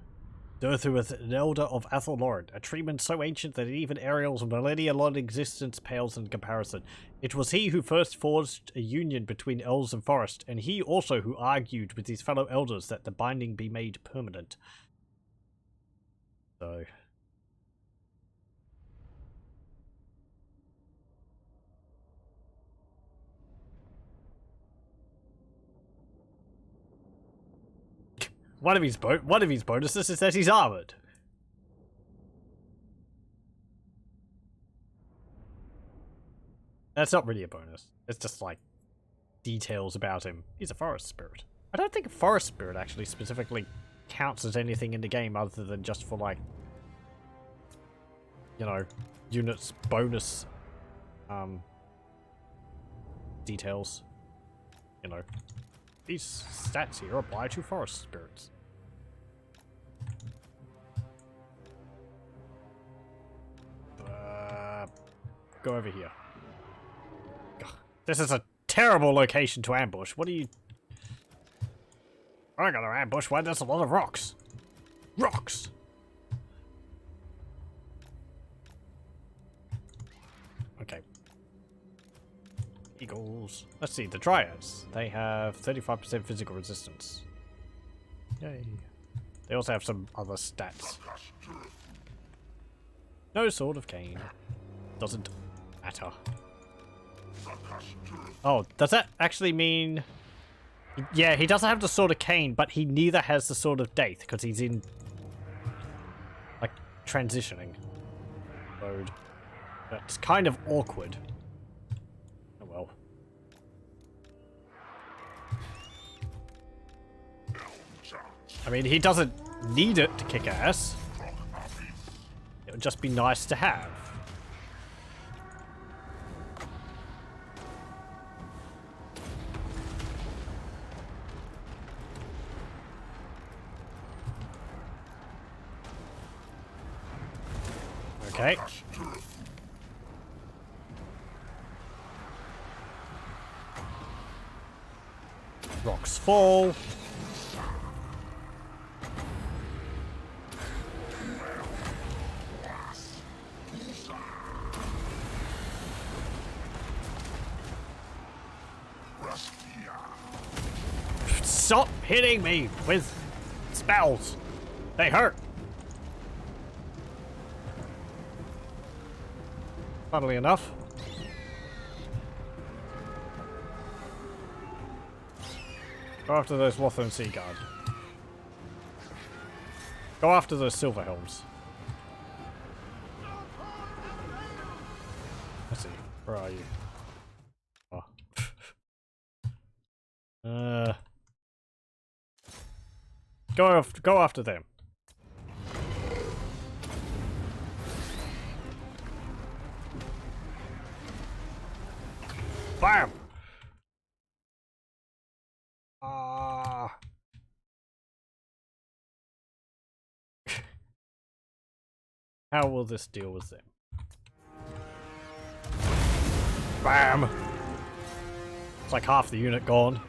Durthu was an elder of Athelord, a treatment so ancient that even Ariel's millennia-long existence pales in comparison. It was he who first forged a union between elves and forest, and he also who argued with his fellow elders that the binding be made permanent. So... One of his bonuses is that he's armored. That's not really a bonus. It's just like details about him. He's a forest spirit. I don't think a forest spirit actually specifically counts as anything in the game other than just for like, you know, units bonus details. You know, these stats here apply to forest spirits. Go over here. Ugh, this is a terrible location to ambush. What are you... I'm gonna ambush where there's a lot of rocks. Rocks! Okay. Eagles. Let's see, the Dryads. They have 35% physical resistance. Yay. They also have some other stats. No Sword of Khaine. Doesn't matter. Oh, does that actually mean... Yeah, he doesn't have the Sword of Khaine, but he neither has the Sword of Daith, because he's in... like, transitioning mode. That's kind of awkward. Oh well. I mean, he doesn't need it to kick ass. It would just be nice to have. Okay. Rocks fall. Stop hitting me with spells. They hurt. Funnily enough. Go after those Lothern Sea Guard. Go after those Silver Helms. Let's see. Where are you? Oh. Go after them. Bam! How will this deal with them? Bam! It's like half the unit gone.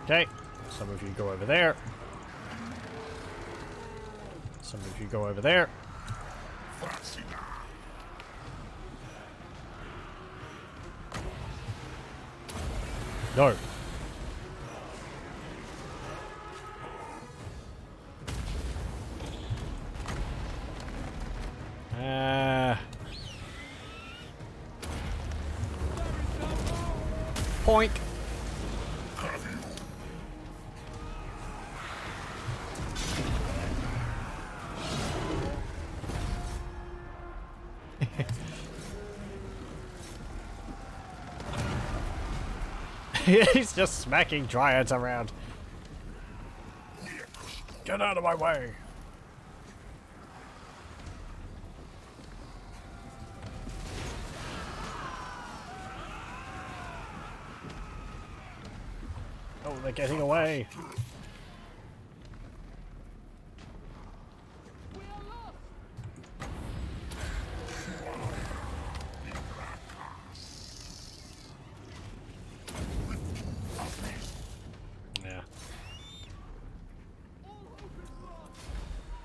Okay, some of you go over there. Some of you go over there. No. Point. He's just smacking dryads around. Get out of my way. Oh, they're getting away.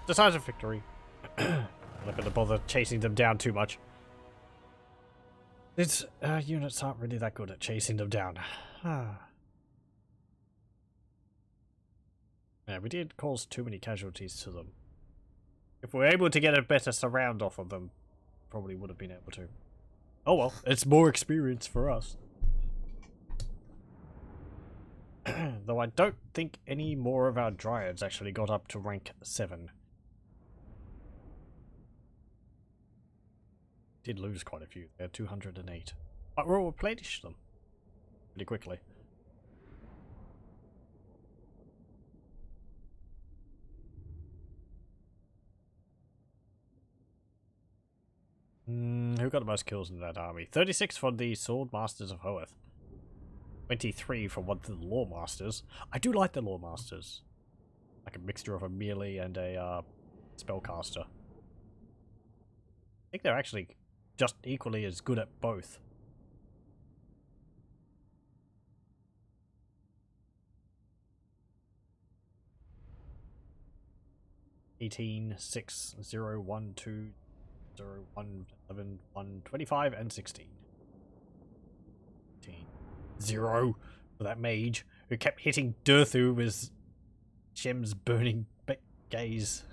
Decisive victory. I'm not going to bother chasing them down too much. Its units aren't really that good at chasing them down. Yeah, we did cause too many casualties to them. If we were able to get a better surround off of them, probably would have been able to. Oh well, it's more experience for us. Though I don't think any more of our dryads actually got up to rank 7. Did lose quite a few. They're 208. But we'll replenish them pretty quickly. Who got the most kills in that army? 36 for the Sword Masters of Hoeth. 23 for one of the Law Masters. I do like the Law Masters. Like a mixture of a melee and a spellcaster. I think they're actually just equally as good at both. (18, 6, 0, 1, 2, 0, 1, 11, 1, 25, and 16. 18. 0 for that mage who kept hitting Durthu with Shem's burning gaze.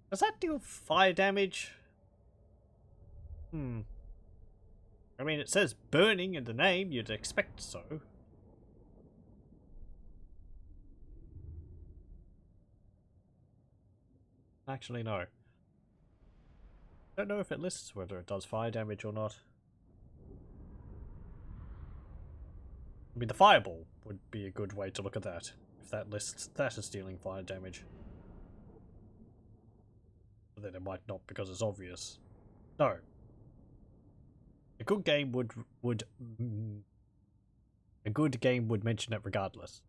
Does that deal fire damage? I mean, it says burning in the name, you'd expect so. Actually, no. Don't know if it lists whether it does fire damage or not. I mean, the fireball would be a good way to look at that, if that lists that as dealing fire damage. But then it might not because it's obvious. No. A good game would mention it regardless.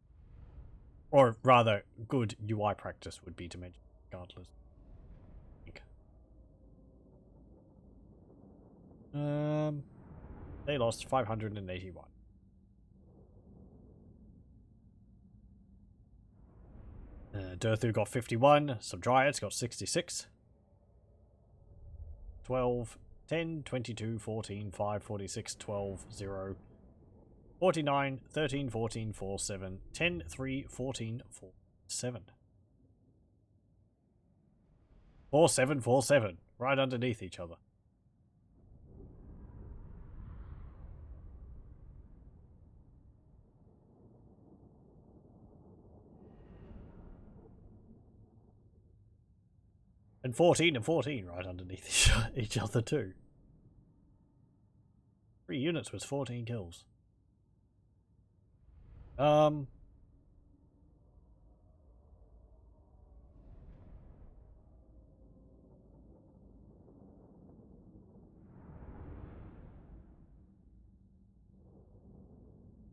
Or rather, good UI practice would be to mention it regardless. They lost 581. Durthu got 51, some Dryads got 66. 12, 10, 22, 14, 5, 46, 12, 0, 49, 13, 14, 4, 7, 10, 3, 14, 4, 7. 4, 7, 4, 7. Right underneath each other. And 14 and 14 right underneath each other too. 3 units was 14 kills.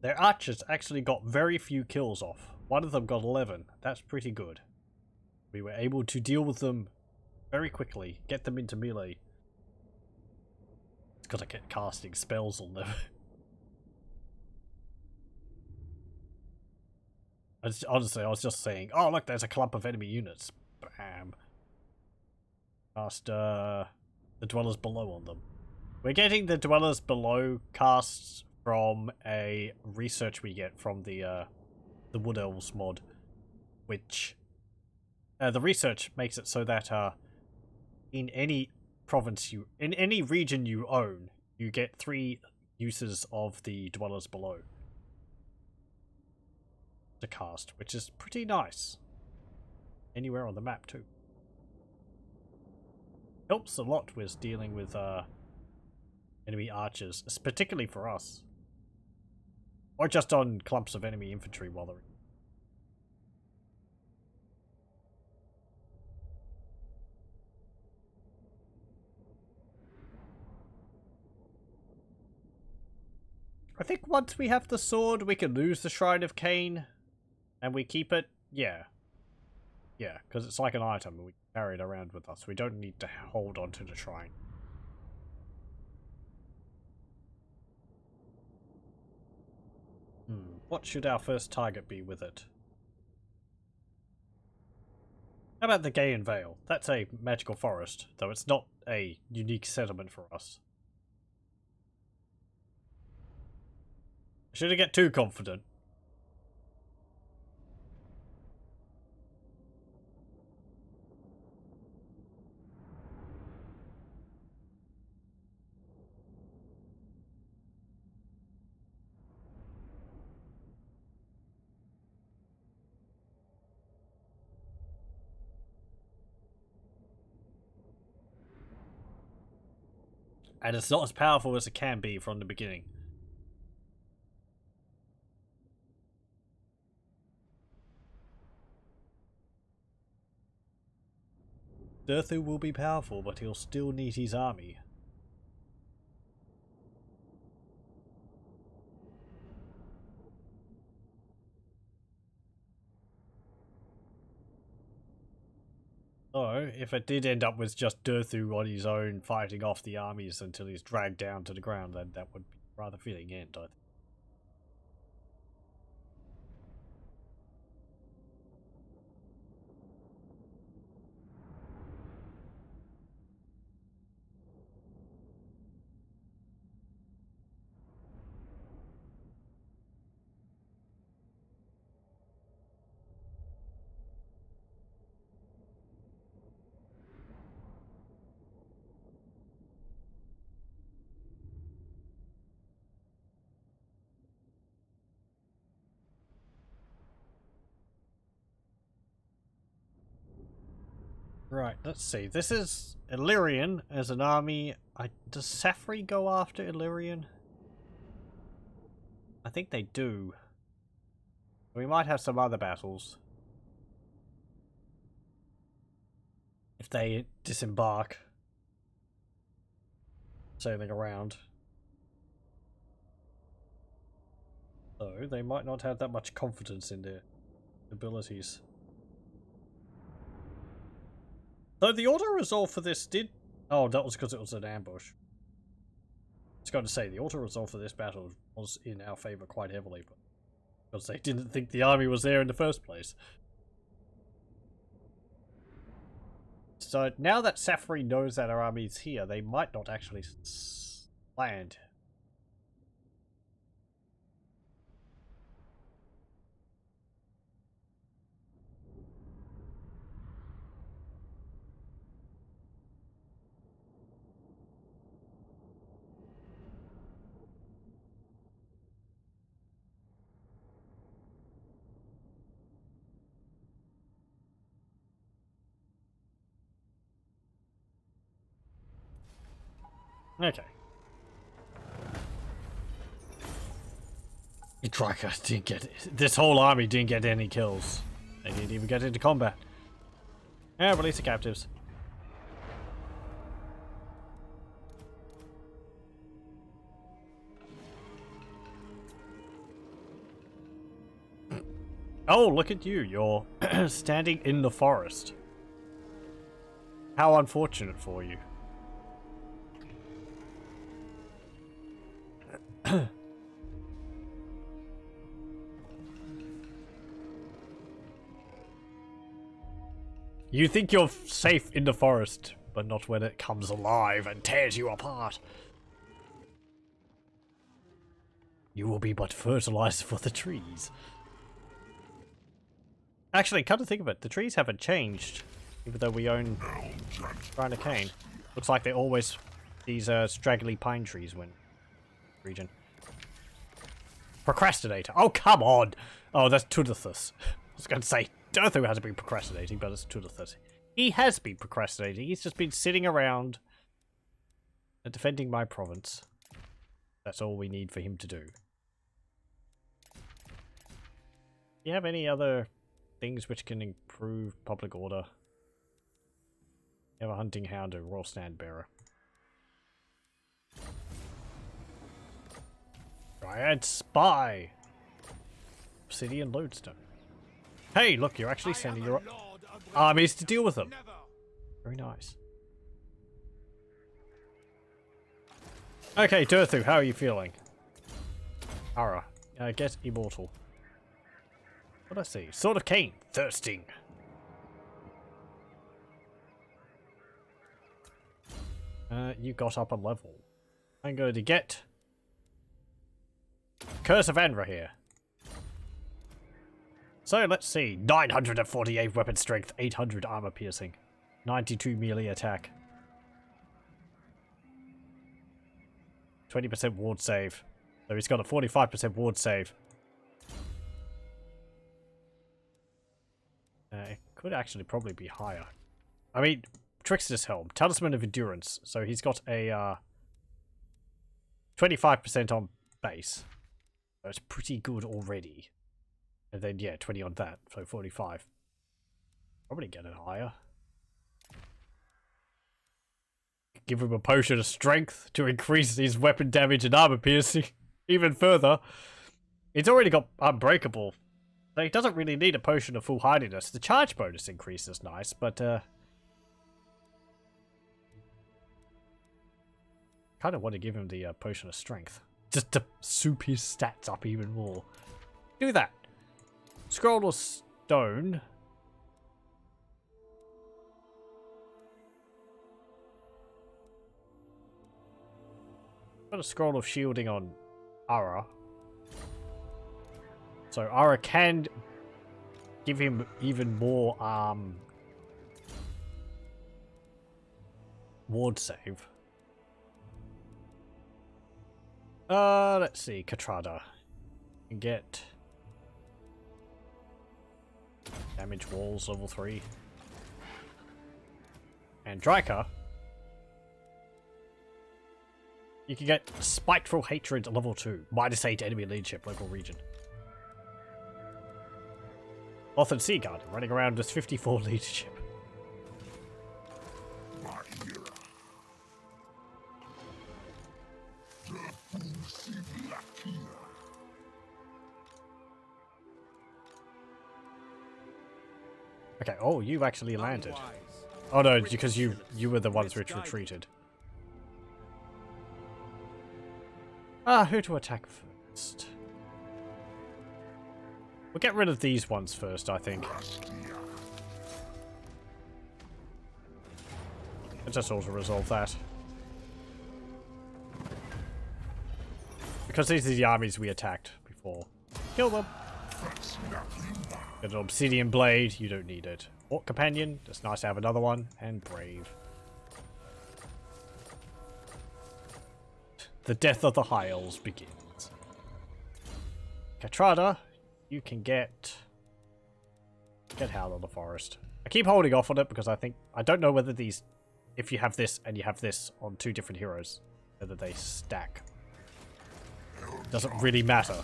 Their archers actually got very few kills off. One of them got 11. That's pretty good. We were able to deal with them very quickly. Get them into melee. It's gotta get casting spells on them. Honestly, I was just saying, oh look, there's a clump of enemy units. Bam. Cast the Dwellers Below on them. We're getting the Dwellers Below casts from a research we get from the Woodelves mod, which the research makes it so that in any province in any region you own, you get 3 uses of the Dwellers Below to cast, which is pretty nice. Anywhere on the map too. Helps a lot with dealing with enemy archers, particularly for us. Or just on clumps of enemy infantry while they're... I think once we have the sword, we can lose the Shrine of Khaine. And we keep it? Yeah. Yeah, because it's like an item and we carry it around with us. We don't need to hold on to the shrine. What should our first target be with it? How about the Gaean Vale? That's a magical forest, though it's not a unique settlement for us. Shouldn't get too confident. And it's not as powerful as it can be from the beginning. Durthu will be powerful, but he'll still need his army. So, if it did end up with just Durthu on his own fighting off the armies until he's dragged down to the ground, then that would be a rather fitting end, I think. Right, let's see. This is Illyrian as an army. Does Safri go after Illyrian? I think they do. We might have some other battles. If they disembark. Sailing around. So, they might not have that much confidence in their abilities. Though the auto-resolve for this did... Oh, that was because it was an ambush. I was going to say, the auto-resolve for this battle was in our favour quite heavily, but because they didn't think the army was there in the first place. So now that Safri knows that our army is here, they might not actually land. Okay. Drycha didn't get... This whole army didn't get any kills. They didn't even get into combat. Yeah, release the captives. Oh, look at you. You're standing in the forest. How unfortunate for you. You think you're safe in the forest, but not when it comes alive and tears you apart. You will be but fertilizer for the trees. Actually, come to think of it, the trees haven't changed, even though we own Shrine of Khaine. Looks like they're always these straggly pine trees when region. Procrastinator. Oh, come on! Oh, that's Tudithus. I was going to say, Durthu hasn't been procrastinating, but it's Tudithus. He has been procrastinating. He's just been sitting around and defending my province. That's all we need for him to do. Do you have any other things which can improve public order? You have a hunting hound, a royal stand bearer. Dryad spy. Obsidian lodestone. Hey, look, you're actually sending your armies to deal with them. Very nice. Okay, Durthu, how are you feeling? Ara, get immortal. What did I see? Sword of Khaine, thirsting. You got up a level. I'm going to get Curse of Enra here. So let's see. 948 weapon strength, 800 armor piercing, 92 melee attack, 20% ward save. So he's got a 45% ward save. It could actually probably be higher. I mean, Trickster's Helm, Talisman of Endurance. So he's got a 25% on base. That's pretty good already. And then, yeah, 20 on that, so 45. Probably get it higher. Give him a potion of strength to increase his weapon damage and armor piercing even further. He's already got Unbreakable. So he doesn't really need a potion of foolhardiness. The charge bonus increase is nice, but kind of want to give him the potion of strength. Just to soup his stats up even more. Do that. Scroll of Stone. Got a Scroll of Shielding on Ara. So Ara can give him even more ward save. Let's see, Katrada. You can get damage walls level 3. And Drycha. You can get Spiteful Hatred level 2. -8 enemy leadership, local region. Lothern Seaguard, running around with 54 leadership. Okay, oh, you've actually landed. Oh no, because you were the ones which retreated. Who to attack first? We'll get rid of these ones first, I think. Let's just auto-resolve that. Because these are the armies we attacked before. Kill them! Get an Obsidian Blade, you don't need it. Orc Companion, it's nice to have another one. And Brave. The death of the High Elves begins. Katrada, you can get Howl of the Forest. I keep holding off on it because I don't know whether these, if you have this and you have this on 2 different heroes, whether they stack. Doesn't really matter.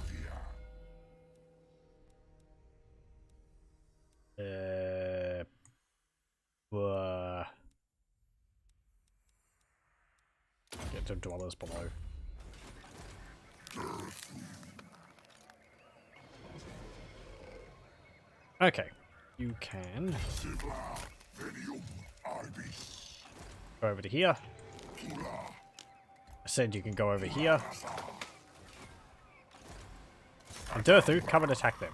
Get some dwellers below. Okay, you can go over to here. I said you can go over here. And Durthu, come and attack them.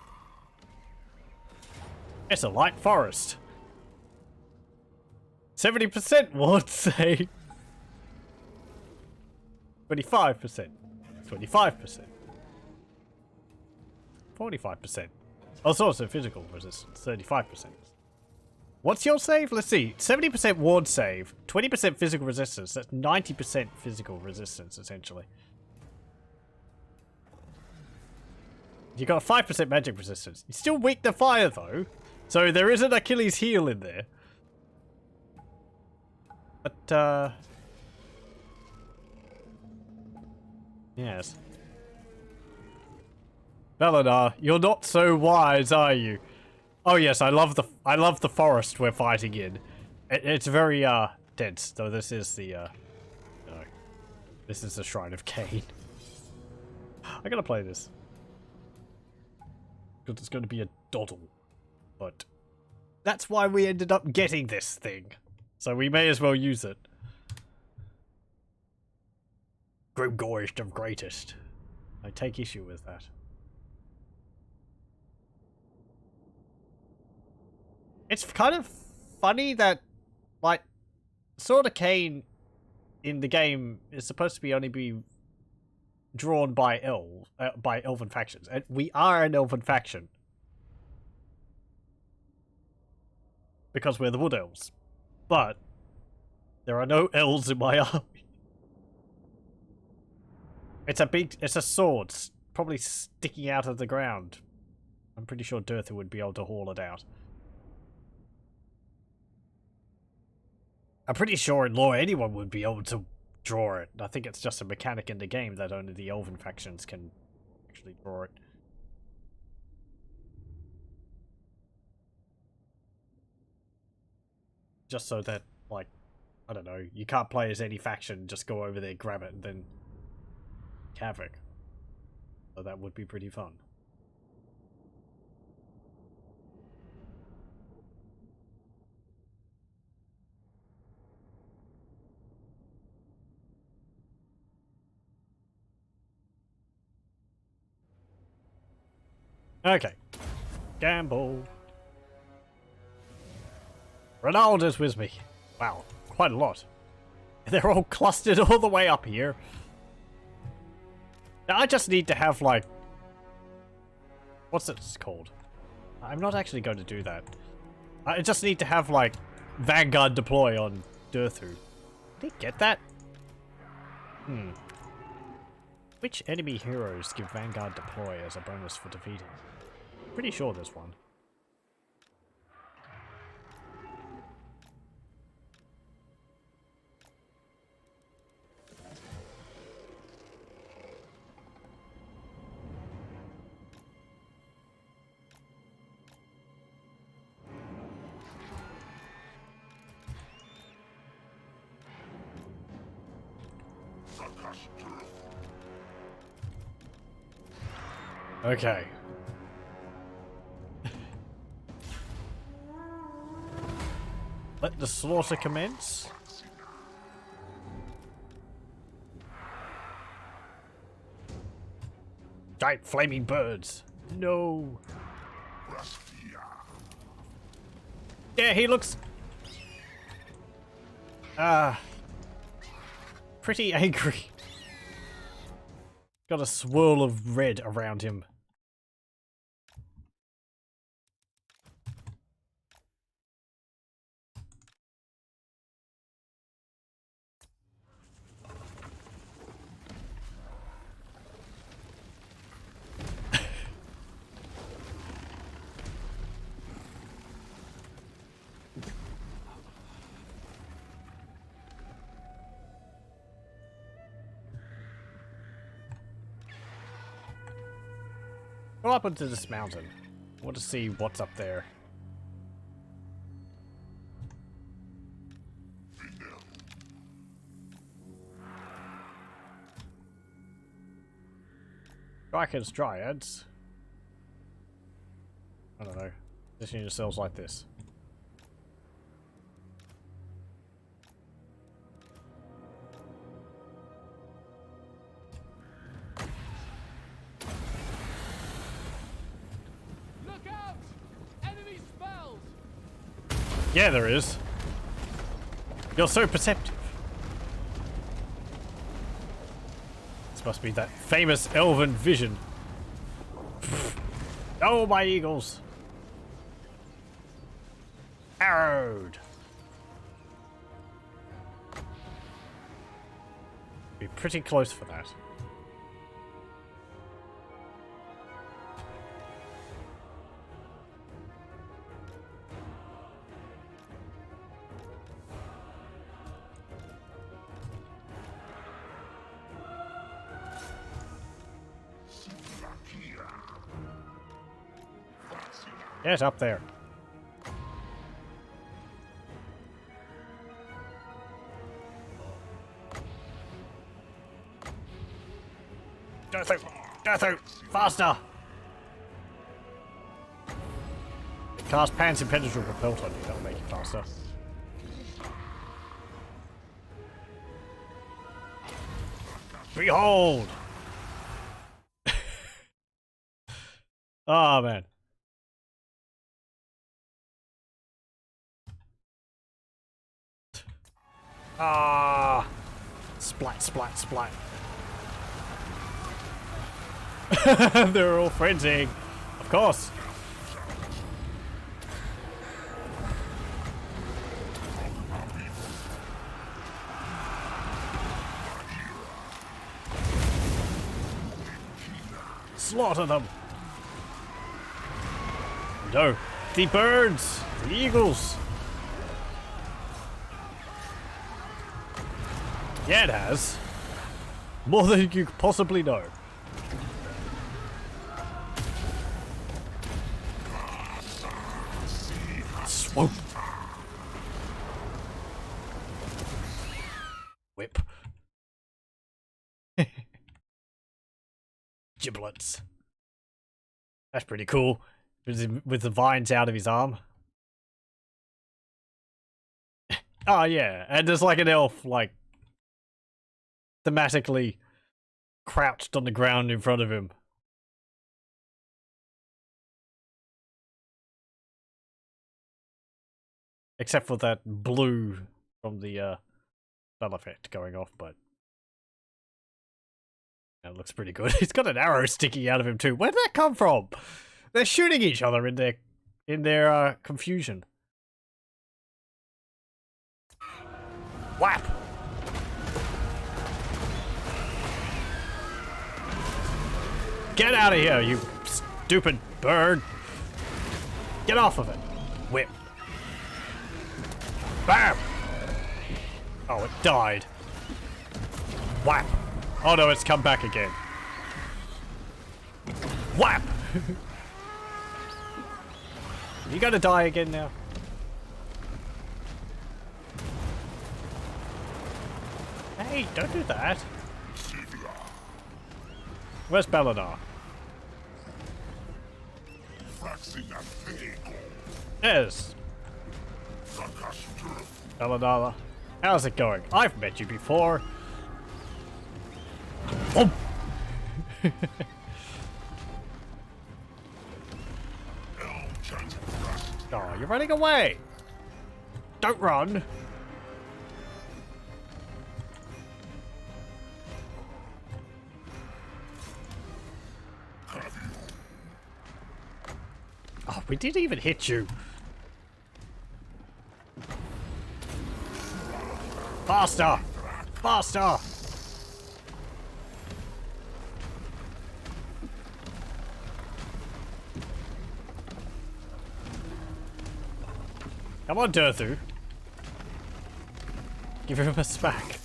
It's a light forest. 70% ward save. 25%. 25%. 45%. Also physical resistance, 35%. What's your save? Let's see. 70% ward save, 20% physical resistance. That's 90% physical resistance, essentially. You got a 5% magic resistance. You're still weak to fire, though. So there is an Achilles heel in there. But, yes. Velenar, you're not so wise, are you? Oh yes, I love the forest we're fighting in. It's very dense, though this is the no. This is the Shrine of Khaine. I gotta play this. Because it's gonna be a doddle. But that's why we ended up getting this thing. So we may as well use it. Grimgorest of greatest. I take issue with that. It's kind of funny that, like, Sword of Khaine in the game is supposed to be only be drawn by elven factions, and we are an elven faction because we're the Woodelves. But there are no elves in my army. It's a sword, probably sticking out of the ground. I'm pretty sure Durthu would be able to haul it out. I'm pretty sure in lore anyone would be able to draw it. I think it's just a mechanic in the game that only the elven factions can actually draw it. Just so that, like, I don't know, you can't play as any faction, just go over there, grab it, and then havoc. So that would be pretty fun. Okay. Gamble. Ronaldo's with me. Wow, quite a lot. They're all clustered all the way up here. Now I just need to have, like... what's it called? I'm not actually going to do that. I just need to have, like, Vanguard deploy on Durthu. Did he get that? Which enemy heroes give Vanguard deploy as a bonus for defeating? Pretty sure there's one. Okay. Let the slaughter commence. Giant flaming birds. No. Yeah, he looks... pretty angry. Got a swirl of red around him. Go up into this mountain. I want to see what's up there. Drycha's dryads. I don't know. Position yourselves like this. Yeah, there is. You're so perceptive. This must be that famous elven vision. Oh, my eagles. Arrowed. Be pretty close for that. Get up there. Durthu! Durthu! Faster! Cast Pants Impenetrable Repellent on you, that'll make it faster. Behold! Oh, man. Ah! Splat, splat, splat. They're all frenzying. Of course. Slaughter them. No. The birds. The eagles. Yeah, it has. More than you could possibly know. Swoop. Whip. Giblets. That's pretty cool. With the vines out of his arm. Oh yeah, and there's like an elf, like, thematically crouched on the ground in front of him. Except for that blue from the spell effect going off, but that looks pretty good. He's got an arrow sticking out of him too. Where did that come from? They're shooting each other in their confusion. Whap! Get out of here, you stupid bird! Get off of it! Whip! Bam! Oh, it died. Whap! Oh no, it's come back again. Whap! You gonna die again now? Hey, don't do that. Where's Belladar? Yes. Belladar, how's it going? I've met you before. Oh. Oh, you're running away. Don't run. Oh, we didn't even hit you. Faster! Faster! Come on, Durthu. Give him a smack.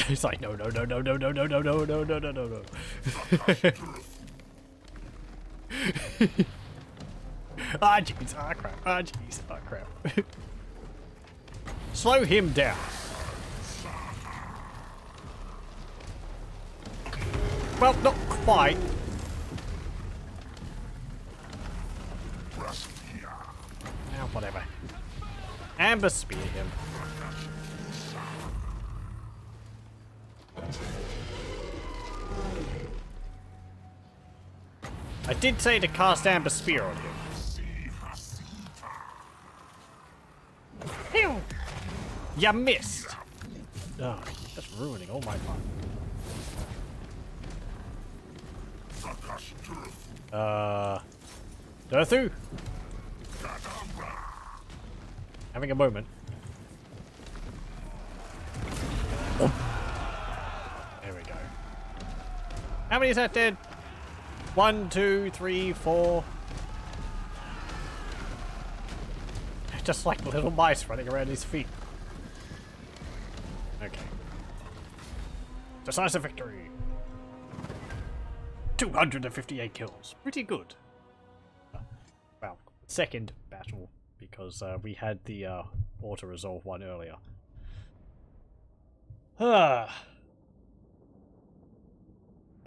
He's like, no, no, no, no, no, no, no, no, no, no, no, no, no, no. Ah, jeez, ah, crap, ah, jeez, ah, crap. Slow him down. Well, not quite. Now, whatever. Amber spear him. I did say to cast Amber Spear on him. Pew! You missed! Oh, that's ruining all my fun. Durthu? Having a moment. Oh. There we go. How many is that dead? 1, 2, 3, 4. Just like little mice running around his feet. Okay. Decisive victory. 258 kills. Pretty good. Well, second battle, because we had the auto-resolve one earlier.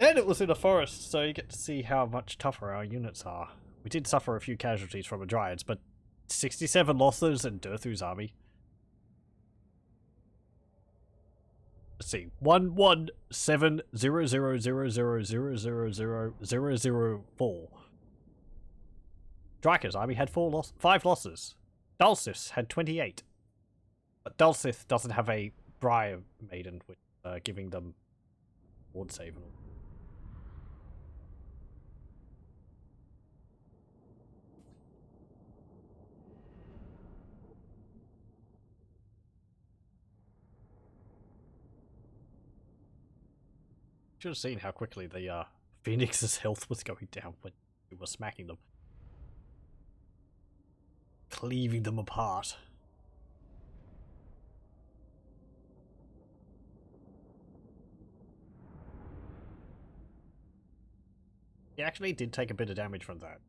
And it was in a forest, so you get to see how much tougher our units are. We did suffer a few casualties from the Dryads, but 67 losses in Durthu's army. Let's see. 1170000000004. Drycha's army had 5 losses. Dulcis had 28. But Dulcith doesn't have a Briar Maiden, which giving them ward save and all. Should have seen how quickly the Phoenix's health was going down when we were smacking them. Cleaving them apart. He actually did take a bit of damage from that.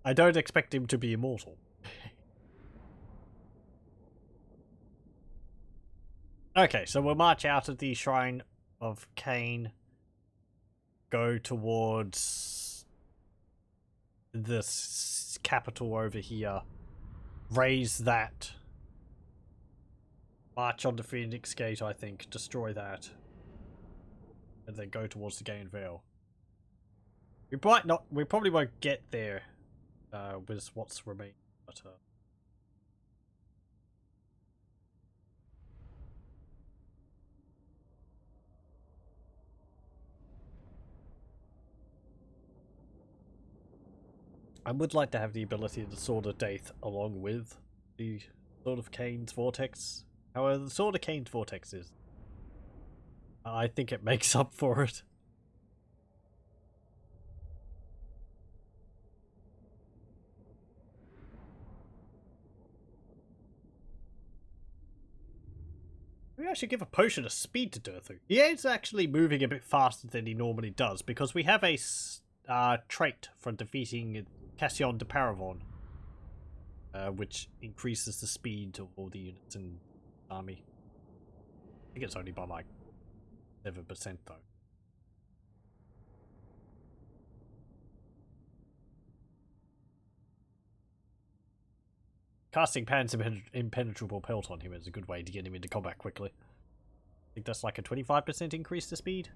I don't expect him to be immortal. Okay, so we'll march out of the Shrine of Khaine. Go towards the capital over here. Raise that. March on the Phoenix Gate, I think. Destroy that. And then go towards the Gain Vale. We might not. We probably won't get there with what's remaining. But I would like to have the ability of the Sword of Death along with the Sword of Khaine's Vortex. However, the Sword of Khaine's Vortex is... I think it makes up for it. Maybe I should give a potion of speed to Durthu. He is actually moving a bit faster than he normally does, because we have a trait from defeating Cassian de Paravon, which increases the speed of all the units in the army. I think it's only by like 7% though. Casting Pan's impenetrable pelt on him is a good way to get him into combat quickly. I think that's like a 25% increase to speed.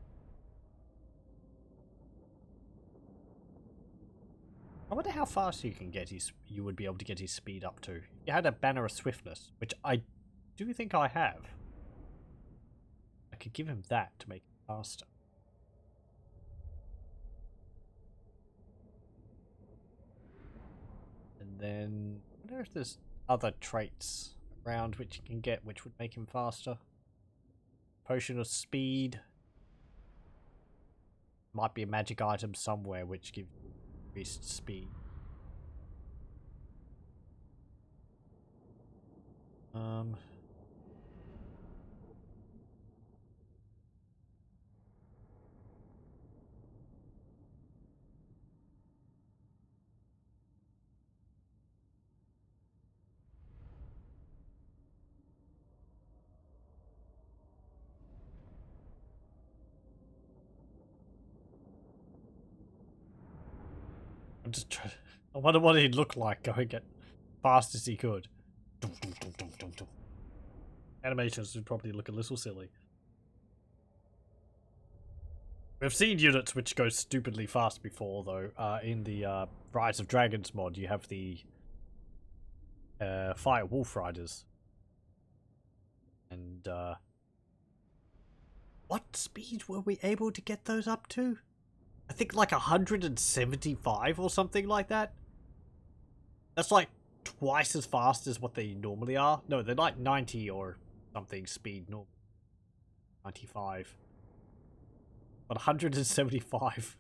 I wonder how fast you would be able to get his speed up to. You had a Banner of Swiftness, which I do think I have. I could give him that to make it faster. And then I wonder if there's other traits around which you can get which would make him faster. Potion of Speed. Might be a magic item somewhere which gives increased speed. I'm just trying. I wonder what he'd look like going as fast as he could. Animations would probably look a little silly. We've seen units which go stupidly fast before, though. In the Rise of Dragons mod, you have the Fire Wolf Riders. And, what speed were we able to get those up to? I think like 175 or something like that. That's like twice as fast as what they normally are. No, they're like 90 or something speed normal. 95. But 175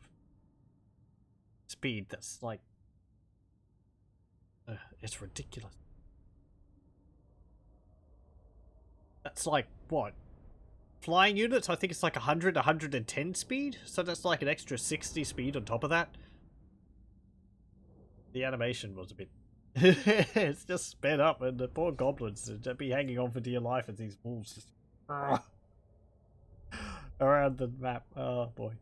speed, that's like... it's ridiculous. That's like, what? Flying units, I think it's like 100, 110 speed? So that's like an extra 60 speed on top of that. The animation was a bit... it's just sped up, and the poor goblins would be hanging on for dear life as these wolves just... around the map. Oh boy.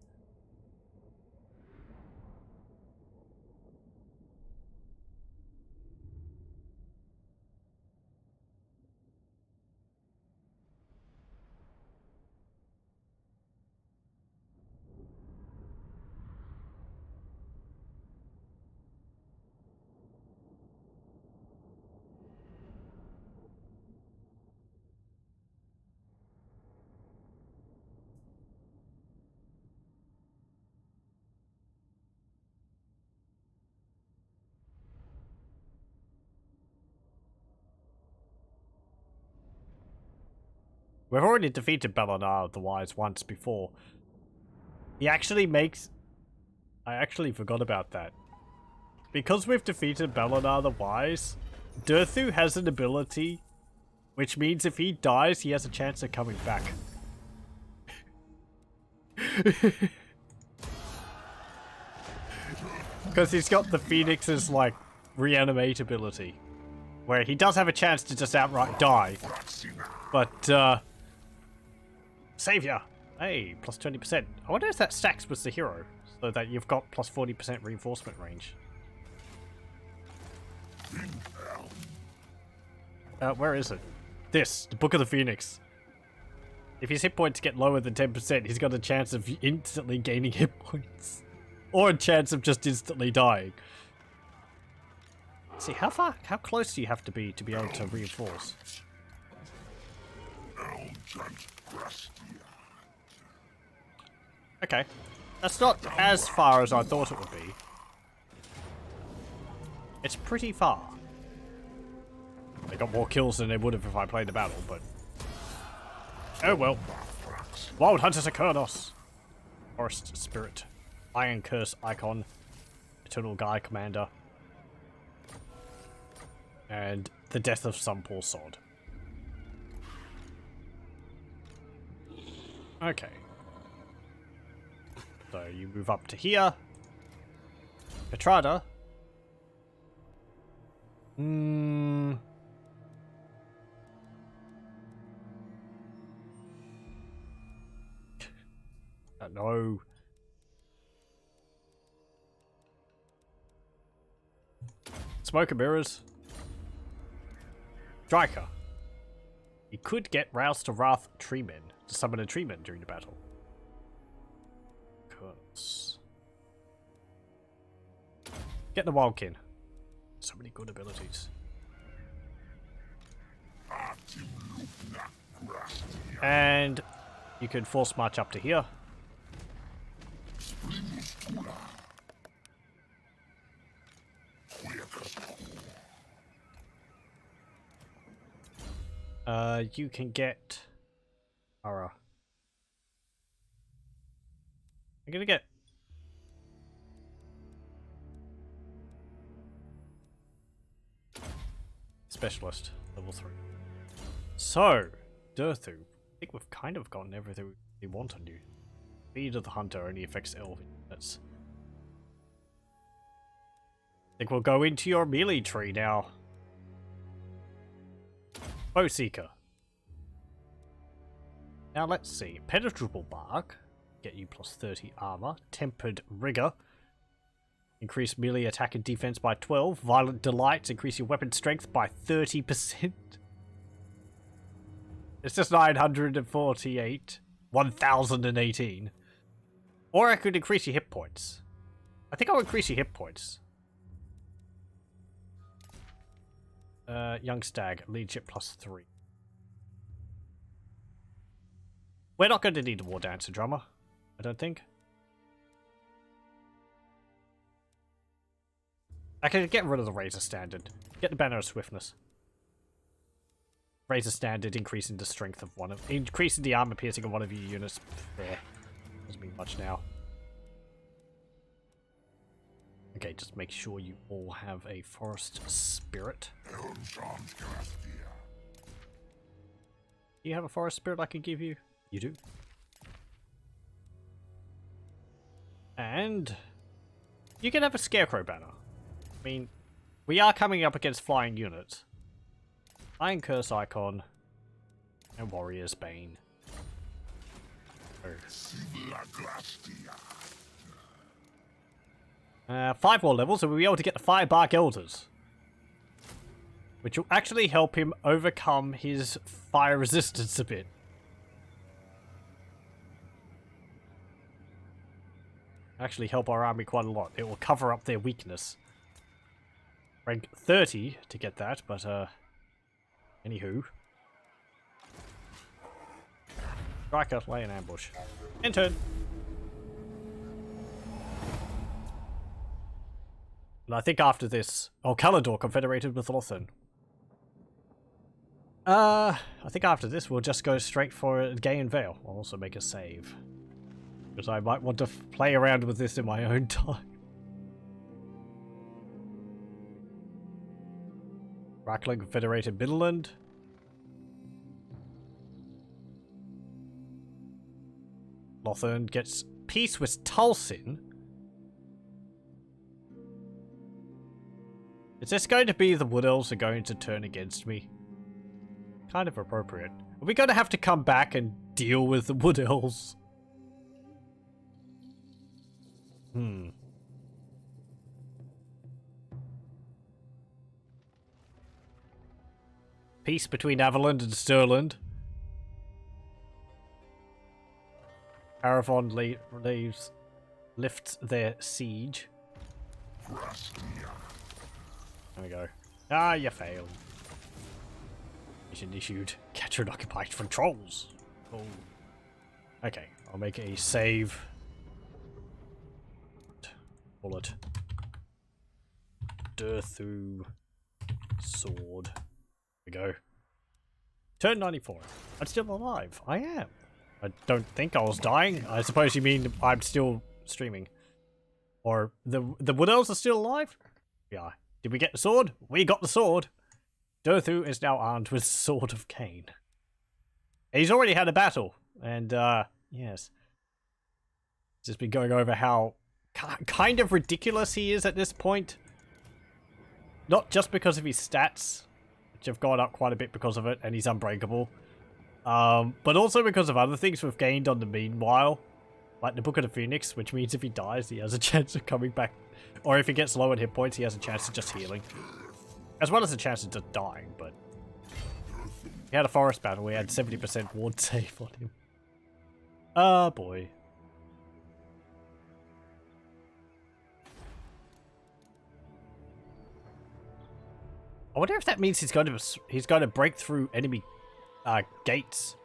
We've already defeated Belenar the Wise once before. He actually makes... I actually forgot about that. Because we've defeated Belenar the Wise, Durthu has an ability, which means if he dies, he has a chance of coming back. Because he's got the Phoenix's, like, reanimate ability. Where he does have a chance to just outright die. But, Savior! Hey, plus 20%. I wonder if that stacks with the hero, so that you've got plus 40% reinforcement range. Where is it? This, the Book of the Phoenix. If his hit points get lower than 10%, he's got a chance of instantly gaining hit points. Or a chance of just instantly dying. Let's see, how close do you have to be able to reinforce? Okay. That's not as far as I thought it would be. It's pretty far. They got more kills than they would have if I played the battle, but... oh well. Wild Hunter to Kurnos. Forest Spirit. Iron Curse Icon. Eternal Guy Commander. And the Death of some poor sod. Okay. So you move up to here. Petrada. No. Smoke and mirrors. Drycha. You could get Rouse to Wrath Treemen to summon a Treeman during the battle. Curse. Get the Wildkin. So many good abilities. And you can force march up to here. You can get Ara. I'm gonna get Specialist, level 3. So, Durthu. I think we've kind of gotten everything we want on you. Speed of the Hunter only affects elf units. I think we'll go into your melee tree now. Bowseeker. Now let's see. Penetrable Bark. Get you plus 30 armor. Tempered Rigor. Increase melee attack and defense by 12. Violent Delights. Increase your weapon strength by 30%. It's just 948. 1018. Or I could increase your hit points. I think I'll increase your hit points. Young Stag. Leadership plus 3. We're not going to need a War Dancer drummer, I don't think. I can get rid of the Razor Standard. Get the Banner of Swiftness. Razor Standard increasing the strength of one of... increasing the armor piercing of one of your units. There. Doesn't mean much now. Okay, just make sure you all have a Forest Spirit. Do you have a Forest Spirit I can give you? You do. And you can have a Scarecrow banner. I mean, we are coming up against flying units. Iron Curse Icon and Warrior's Bane. Oh. 5 more levels and we'll be able to get the Firebark Elders. Which will actually help him overcome his fire resistance a bit. Actually help our army quite a lot. It will cover up their weakness. Rank 30 to get that, but anywho. Drycha, lay an ambush. End turn. And I think after this... oh, Kalador confederated with Lothan. I think after this we'll just go straight for Gain Veil. I'll also make a save. Because I might want to play around with this in my own time. Rackling Confederated Midland. Lothern gets peace with Tulsin. Is this going to be the Woodelves are going to turn against me? Kind of appropriate. Are we going to have to come back and deal with the Woodelves? Peace between Averland and Stirland. Aravon lifts their siege. There we go. Ah, you failed. Mission issued. Capture and occupied from trolls. Oh. Okay, I'll make a save. Bullet. Durthu. Sword. There we go. Turn 94. I'm still alive. I am. I don't think I was dying. I suppose you mean I'm still streaming. Or the Woodelves are still alive? Yeah. Did we get the sword? We got the sword. Durthu is now armed with Sword of Khaine. He's already had a battle. And, yes. Just been going over how kind of ridiculous he is at this point. Not just because of his stats, which have gone up quite a bit because of it, and he's unbreakable. But also because of other things we've gained on the meanwhile. Like the Book of the Phoenix, which means if he dies, he has a chance of coming back. Or if he gets low on hit points, he has a chance of just healing. As well as a chance of just dying, but... He had a forest battle, we had 70% ward save on him. Oh boy. I wonder if that means he's going to break through enemy gates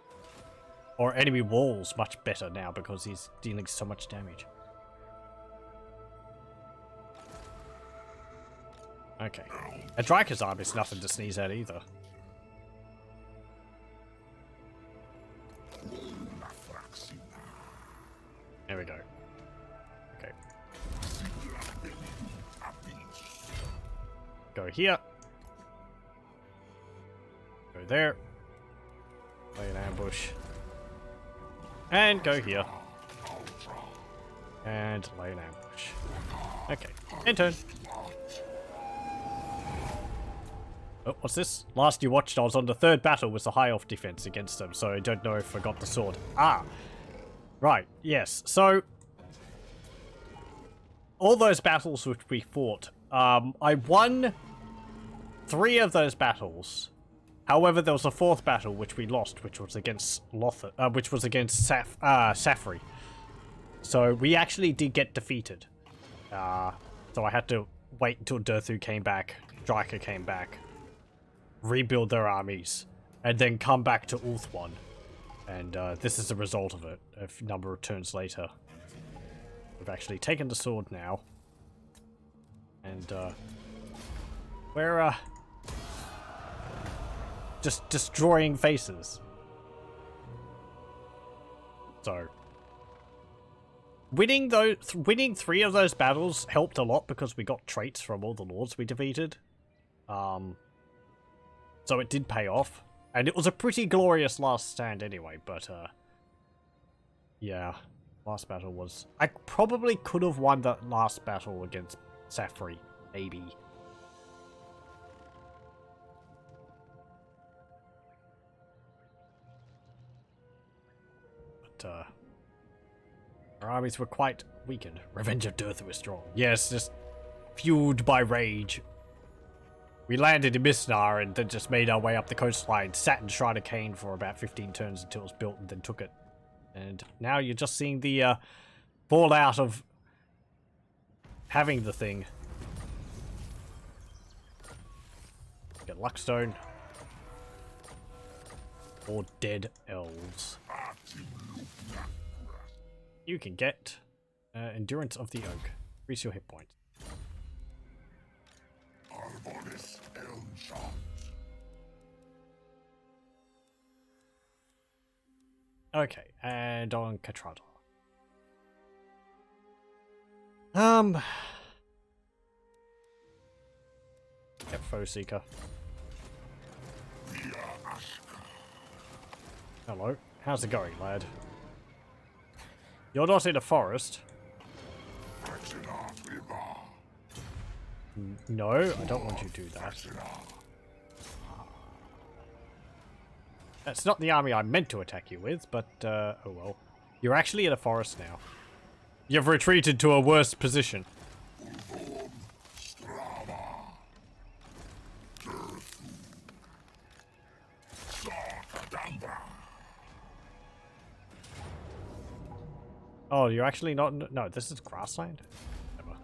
or enemy walls much better now because he's dealing so much damage. Okay. A Drycha's arm is nothing to sneeze at either. There we go. Okay. Go here. Go there. Lay an ambush. And go here. And lay an ambush. Okay. End turn. Oh, what's this? Last you watched, I was on the third battle with the High Elf defense against them, so I don't know if I got the sword. Ah! Right, yes. So, all those battles which we fought, I won 3 of those battles. However, there was a 4th battle which we lost, which was against Safri. So we actually did get defeated. So I had to wait until Durthu came back, Drycha came back, rebuild their armies, and then come back to Ulthuan. And this is the result of it. A number of turns later, we've actually taken the sword now, and we're just destroying faces. So, winning 3 of those battles helped a lot because we got traits from all the lords we defeated. So it did pay off, and it was a pretty glorious last stand anyway. But yeah, last battle was. I probably could have won that last battle against Safri, maybe. Our armies were quite weakened. Revenge of Durthu was strong. Yes, just fueled by rage. We landed in Misnar and then just made our way up the coastline, sat in Shrine of Khaine for about 15 turns until it was built and then took it. And now you're just seeing the fallout of having the thing. Get Luckstone. Or dead elves. You can get Endurance of the Oak. Increase your hit points. Okay, and on Katrada. Get Foe Seeker. Hello. How's it going, lad? You're not in a forest. No, I don't want you to do that. That's not the army I meant to attack you with, but, oh well. You're actually in a forest now. You've retreated to a worse position. Oh, you're actually not... No, this is grassland? Never.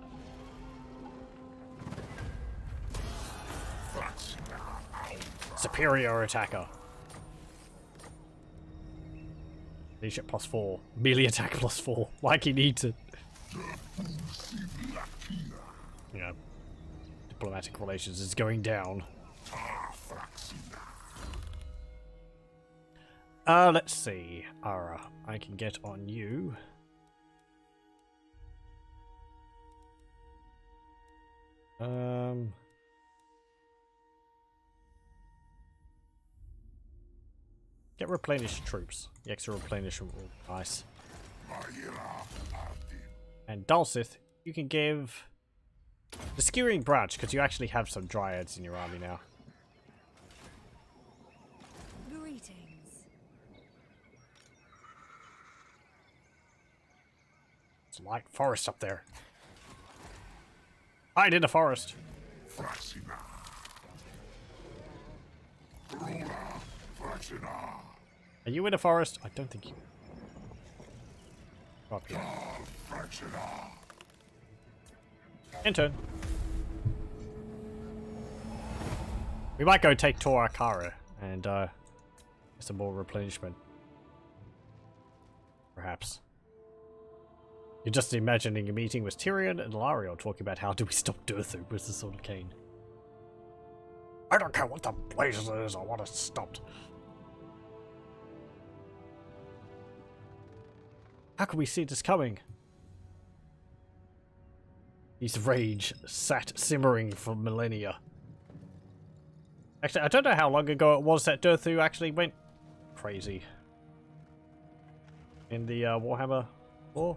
Superior attacker. Leadership +4. Melee attack +4. Like he needs it. Yeah. Diplomatic relations is going down. Let's see. Ara, I can get on you. Get replenished troops. The extra replenishment will be nice. And Dulcith, you can give the Skewering Branch, because you actually have some Dryads in your army now.
Greetings.
It's like forest up there. Hide in the forest. Are you in a forest? I don't think you. Up here. In turn. We might go take Tor Akara and get some more replenishment. Perhaps. You're just imagining a meeting with Tyrion and Lario talking about how do we stop Durthu with the Sword of Khaine. I don't care what the blazes is, I want it stopped. How can we see this coming? His rage sat simmering for millennia. Actually, I don't know how long ago it was that Durthu actually went crazy. In the Warhammer War?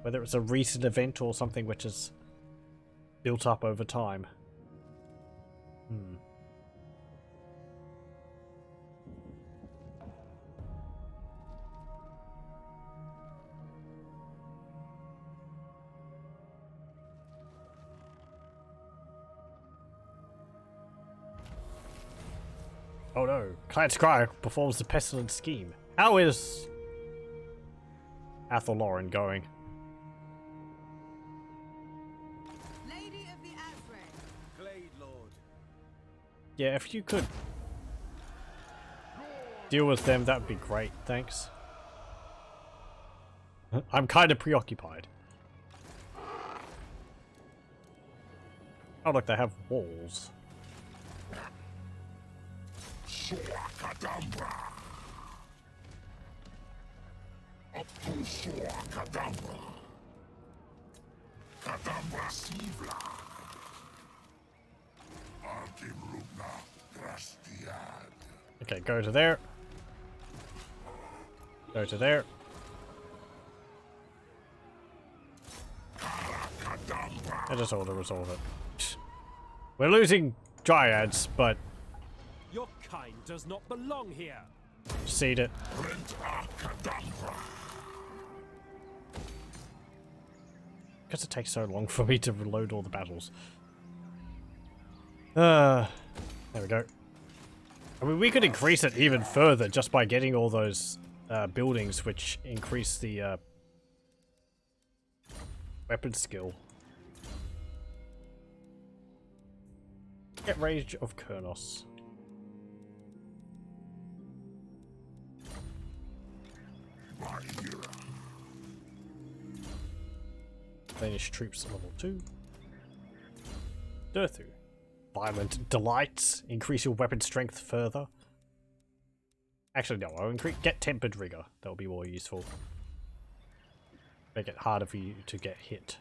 Whether it's a recent event or something which has built up over time. Oh no, Clan Scryer performs the Pestilent Scheme. How is Athel going?
Lady of the Azrael.
Glade Lord.
Yeah, if you could deal with them, that would be great, thanks. I'm kind of preoccupied. Oh look, they have walls. Okay, go to there. Go to there. I just ought to resolve it. We're losing Dryads, but
Your kind does not belong here.
seed it. Because it takes so long for me to reload all the battles. There we go. I mean, we could increase it even further just by getting all those buildings which increase the weapon skill. Get Rage of Kurnos. Danish troops level 2. Durthu. Violent Delights. Increase your weapon strength further. Actually, no. I'll get tempered rigor. That'll be more useful. Make it harder for you to get hit.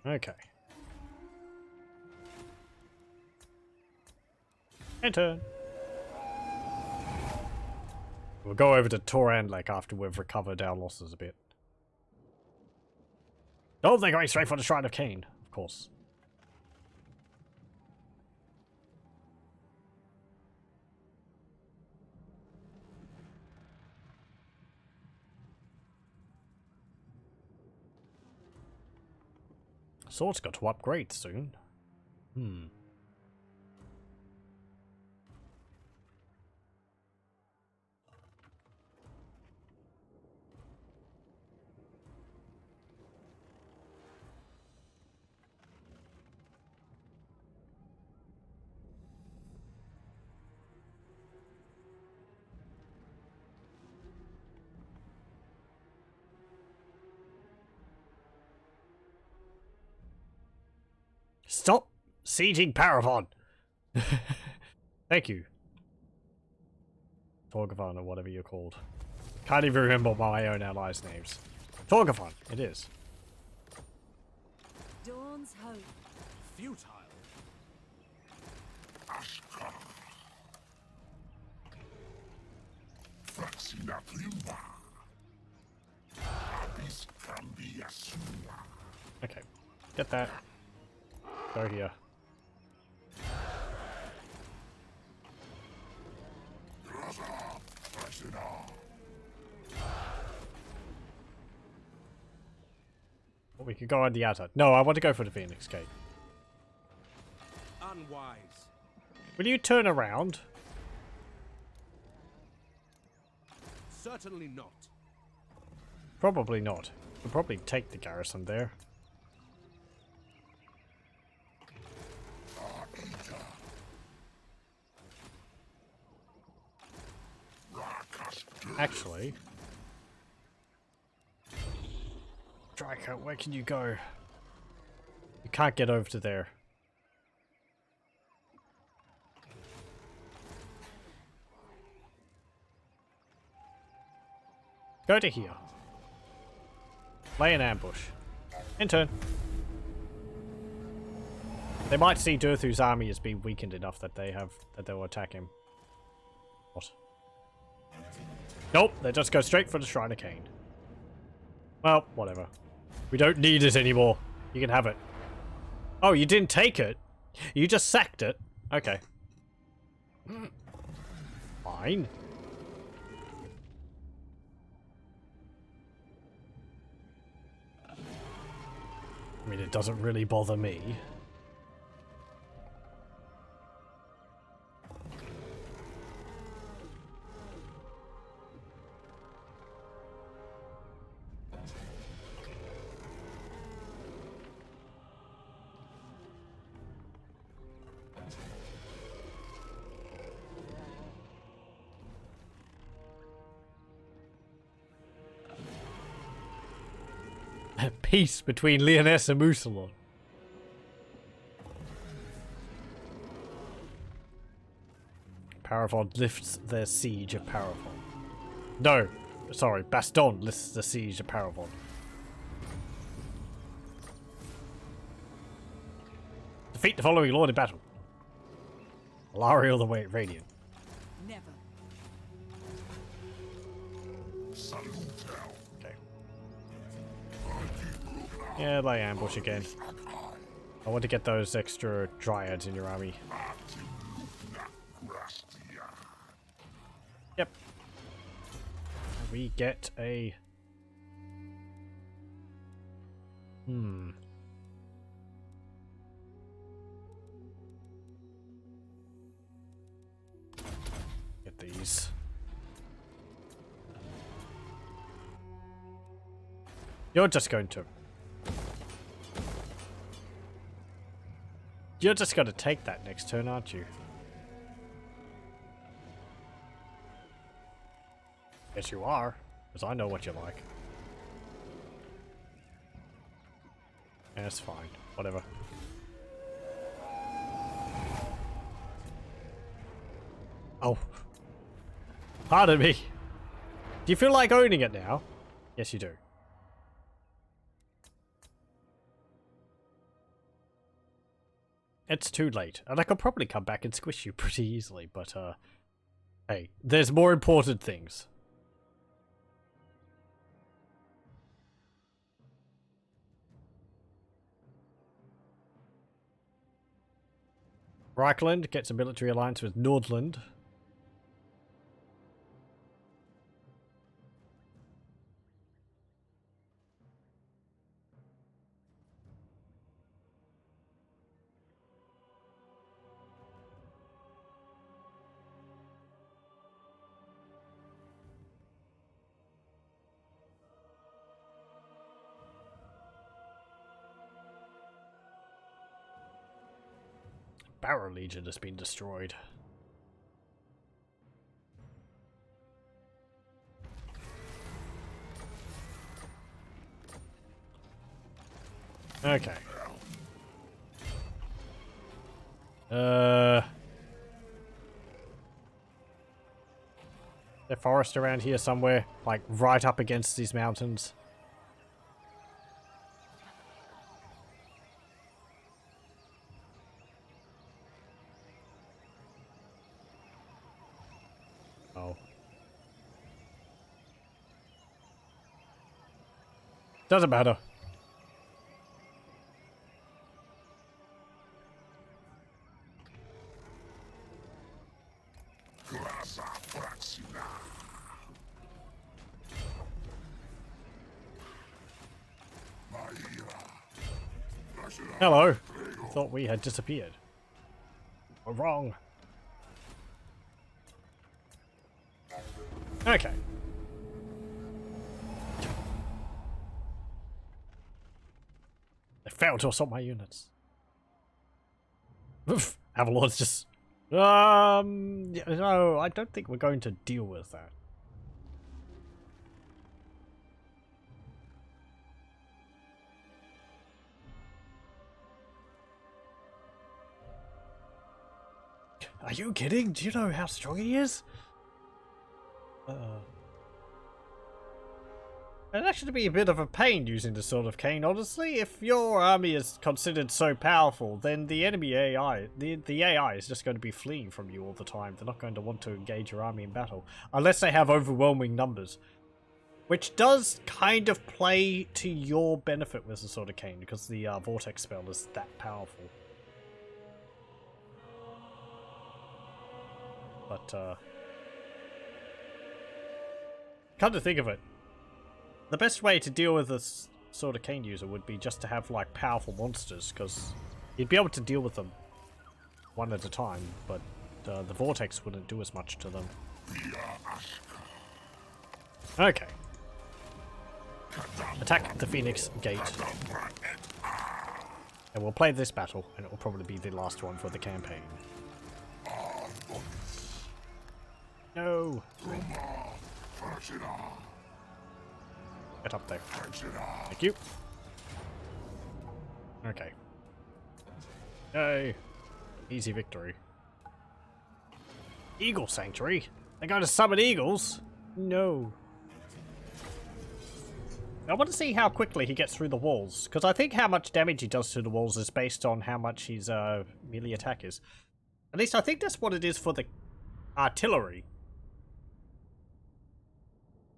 Okay. Enter. We'll go over to Toran Lake after we've recovered our losses a bit. Oh, they're going straight for the Shrine of Khaine, of course. Sword's got to upgrade soon. Stop sieging Paragon! Thank you. Torgavon, or whatever you're called. Can't even remember my own allies' names. Torgavon, it is.
Dawn's hope.
Futile.
Okay, get that. Go here. Well, we could go on the outside. No, I want to go for the Phoenix Gate.
Unwise.
Will you turn around?
Certainly not.
Probably not. We'll probably take the garrison there. Actually, Drycha, where can you go? You can't get over to there. Go to here. Lay an ambush. In turn. They might see Durthu's army as being weakened enough that they'll attack him. What? Nope, they just go straight for the Shrine of Khaine. Well, whatever. We don't need it anymore. You can have it. Oh, you didn't take it? You just sacked it? Okay. Fine. I mean, it doesn't really bother me. Peace between Leoness and Musalon. Paravon lifts the siege of Paravon. No, sorry, Baston lifts the siege of Paravon. Defeat the following lord in battle. Alariel the Radiant.
Never.
Yeah, lay ambush again. I want to get those extra dryads in your army. Yep. We get a... Get these. You're just going to... You're just going to take that next turn, aren't you? Yes, you are. Because I know what you like. Yeah, that's fine. Whatever. Oh. Pardon me. Do you feel like owning it now? Yes, you do. It's too late, and I could probably come back and squish you pretty easily, but, hey, there's more important things. Reichland gets a military alliance with Nordland. Barrow Legion has been destroyed. Okay. There forest around here somewhere, like right up against these mountains. Oh. Doesn't matter. Hello. Thought we had disappeared. We're wrong. Okay. They failed to assault my units. Oof. Avalon's just... no, I don't think we're going to deal with that. Are you kidding? Do you know how strong he is? It'd actually be a bit of a pain using the Sword of Khaine, honestly. If your army is considered so powerful, then the enemy AI, the AI is just going to be fleeing from you all the time. They're not going to want to engage your army in battle. Unless they have overwhelming numbers. Which does kind of play to your benefit with the Sword of Khaine, because the Vortex spell is that powerful. But, come to think of it, the best way to deal with this Sword of Khaine user would be just to have, like, powerful monsters, because you'd be able to deal with them one at a time, but the Vortex wouldn't do as much to them. Okay. Attack the Phoenix Gate. And we'll play this battle, and it will probably be the last one for the campaign. No! Get up there. Thank you. Okay. Yay. Easy victory. Eagle Sanctuary? They're going to summon eagles? No. I want to see how quickly he gets through the walls, because I think how much damage he does to the walls is based on how much his melee attack is. At least I think that's what it is for the artillery.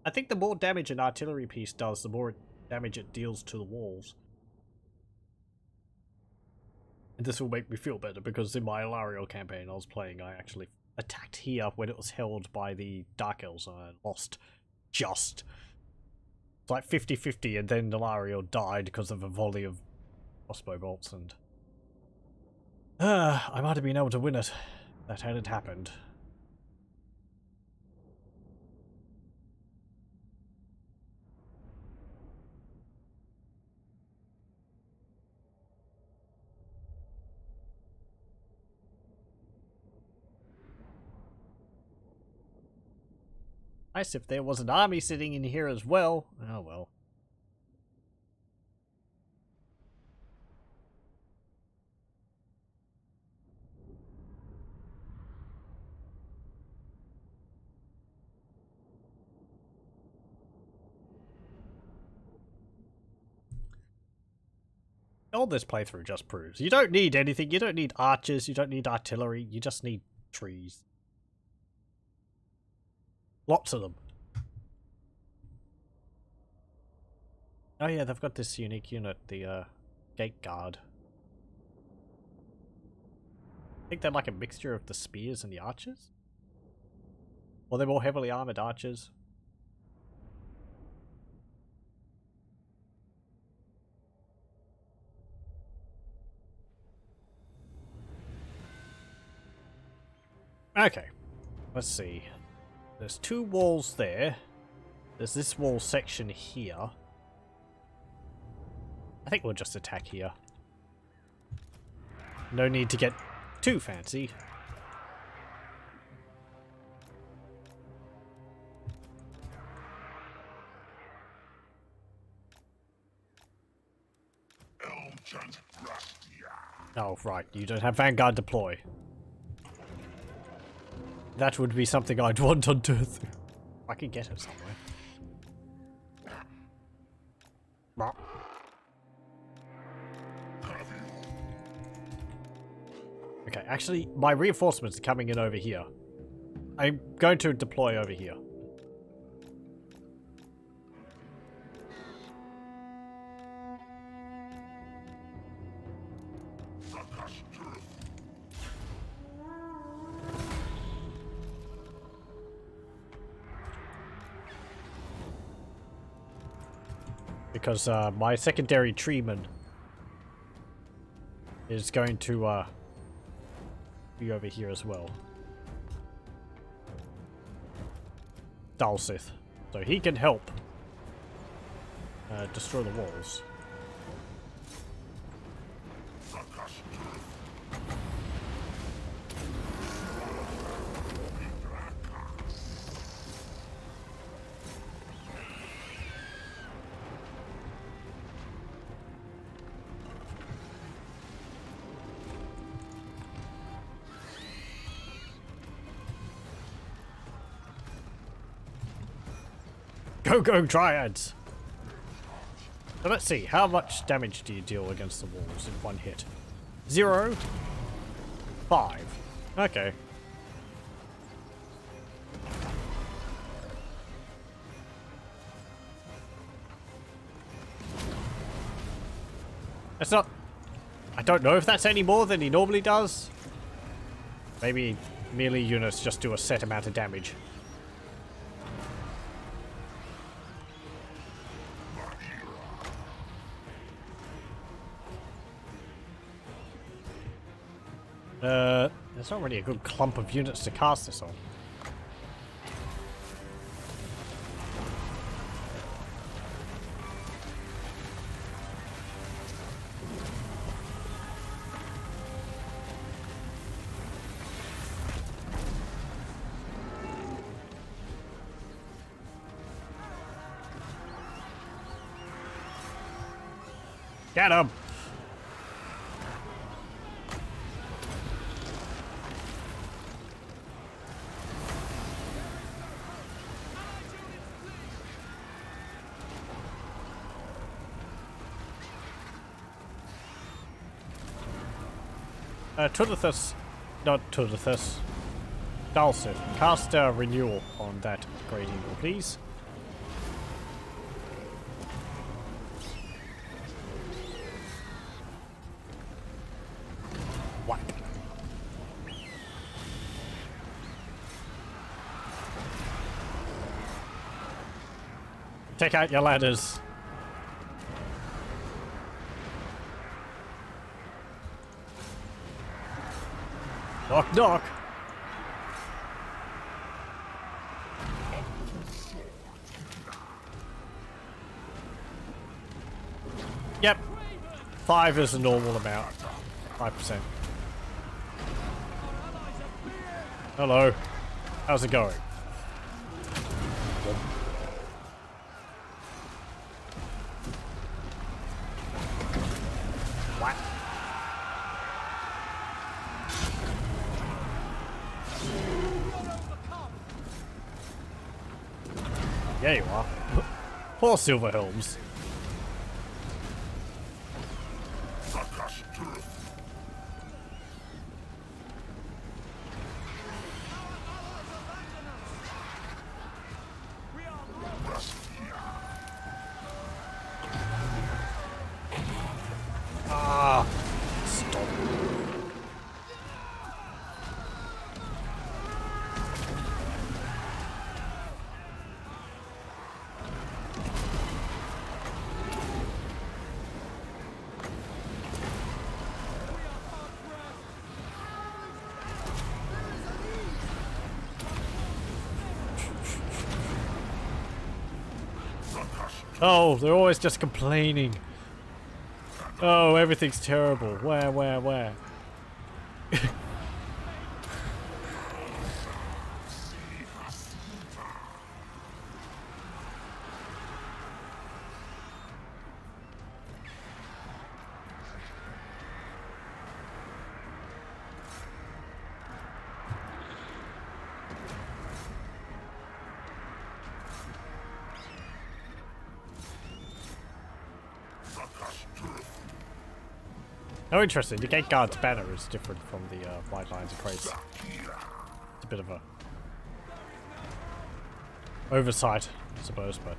I think the more damage an artillery piece does, the more damage it deals to the walls. And this will make me feel better, because in my Alariel campaign I was playing, I actually attacked here when it was held by the Dark Elves, and I lost just. It's like 50-50, and then Alariel died because of a volley of crossbow bolts, and... I might have been able to win it. That hadn't happened. Nice if there was an army sitting in here as well. Oh well. All this playthrough just proves you don't need anything. You don't need archers. You don't need artillery. You just need trees. Lots of them. Oh yeah, they've got this unique unit, the gate guard. I think they're like a mixture of the spears and the archers? Or they're more heavily armored archers. Okay, let's see. There's 2 walls there. There's this wall section here. I think we'll just attack here. No need to get too fancy. Oh, right. You don't have Vanguard deploy. That would be something I'd want on Durthu. I could get it somewhere. Okay, actually, my reinforcements are coming in over here. I'm going to deploy over here. Because my secondary treeman is going to be over here as well. Dulcith. So he can help destroy the walls. Go, go, Dryads! So let's see, how much damage do you deal against the walls in one hit? 0? 5. Okay. That's not... I don't know if that's any more than he normally does. Maybe melee units just do a set amount of damage. There's not really a good clump of units to cast this on. Get him! Tudithus, not Tudithus, Dulcith, cast a renewal on that Great Eagle, please. Whack. Take out your ladders. Knock, knock. Yep. 5 is a normal amount. 5%. Hello. How's it going? What? There you are. Poor Silver Helms. Oh, they're always just complaining. Oh, everything's terrible. Where? Oh, interesting. The Gate Guard's banner is different from the White Lines of Praise. It's a bit of a oversight, I suppose, but...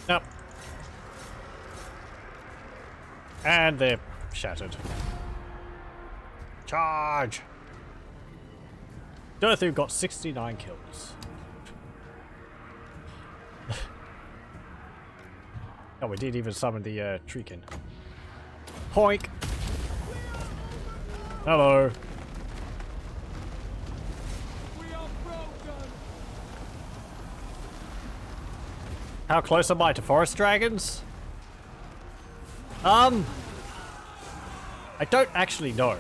Nope. And they're shattered. Charge! Durthu got 69 kills. Oh, we did even summon the Treekin. Hoink! Hello! How close am I to forest dragons? I don't actually know.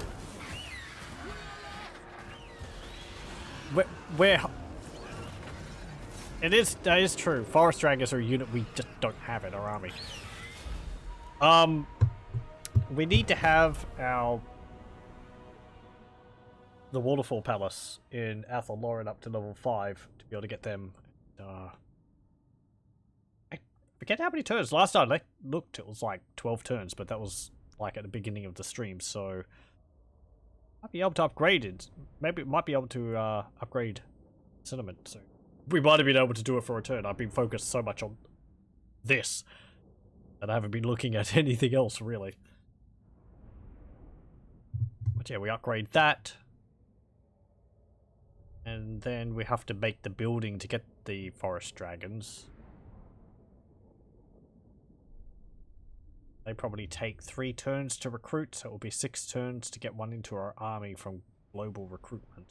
Where that is true. Forest dragons are a unit we just don't have in our army. We need to have the Waterfall Palace in Athel Lauren up to level 5 to be able to get them. I forget how many turns. Last time I looked, it was like 12 turns, but that was like at the beginning of the stream, so might be able to upgrade it. Maybe it might be able to upgrade Cinnamon soon. We might have been able to do it for a turn. I've been focused so much on this that I haven't been looking at anything else, really. But yeah, we upgrade that. And then we have to make the building to get the forest dragons. They probably take 3 turns to recruit, so it will be 6 turns to get one into our army from global recruitment.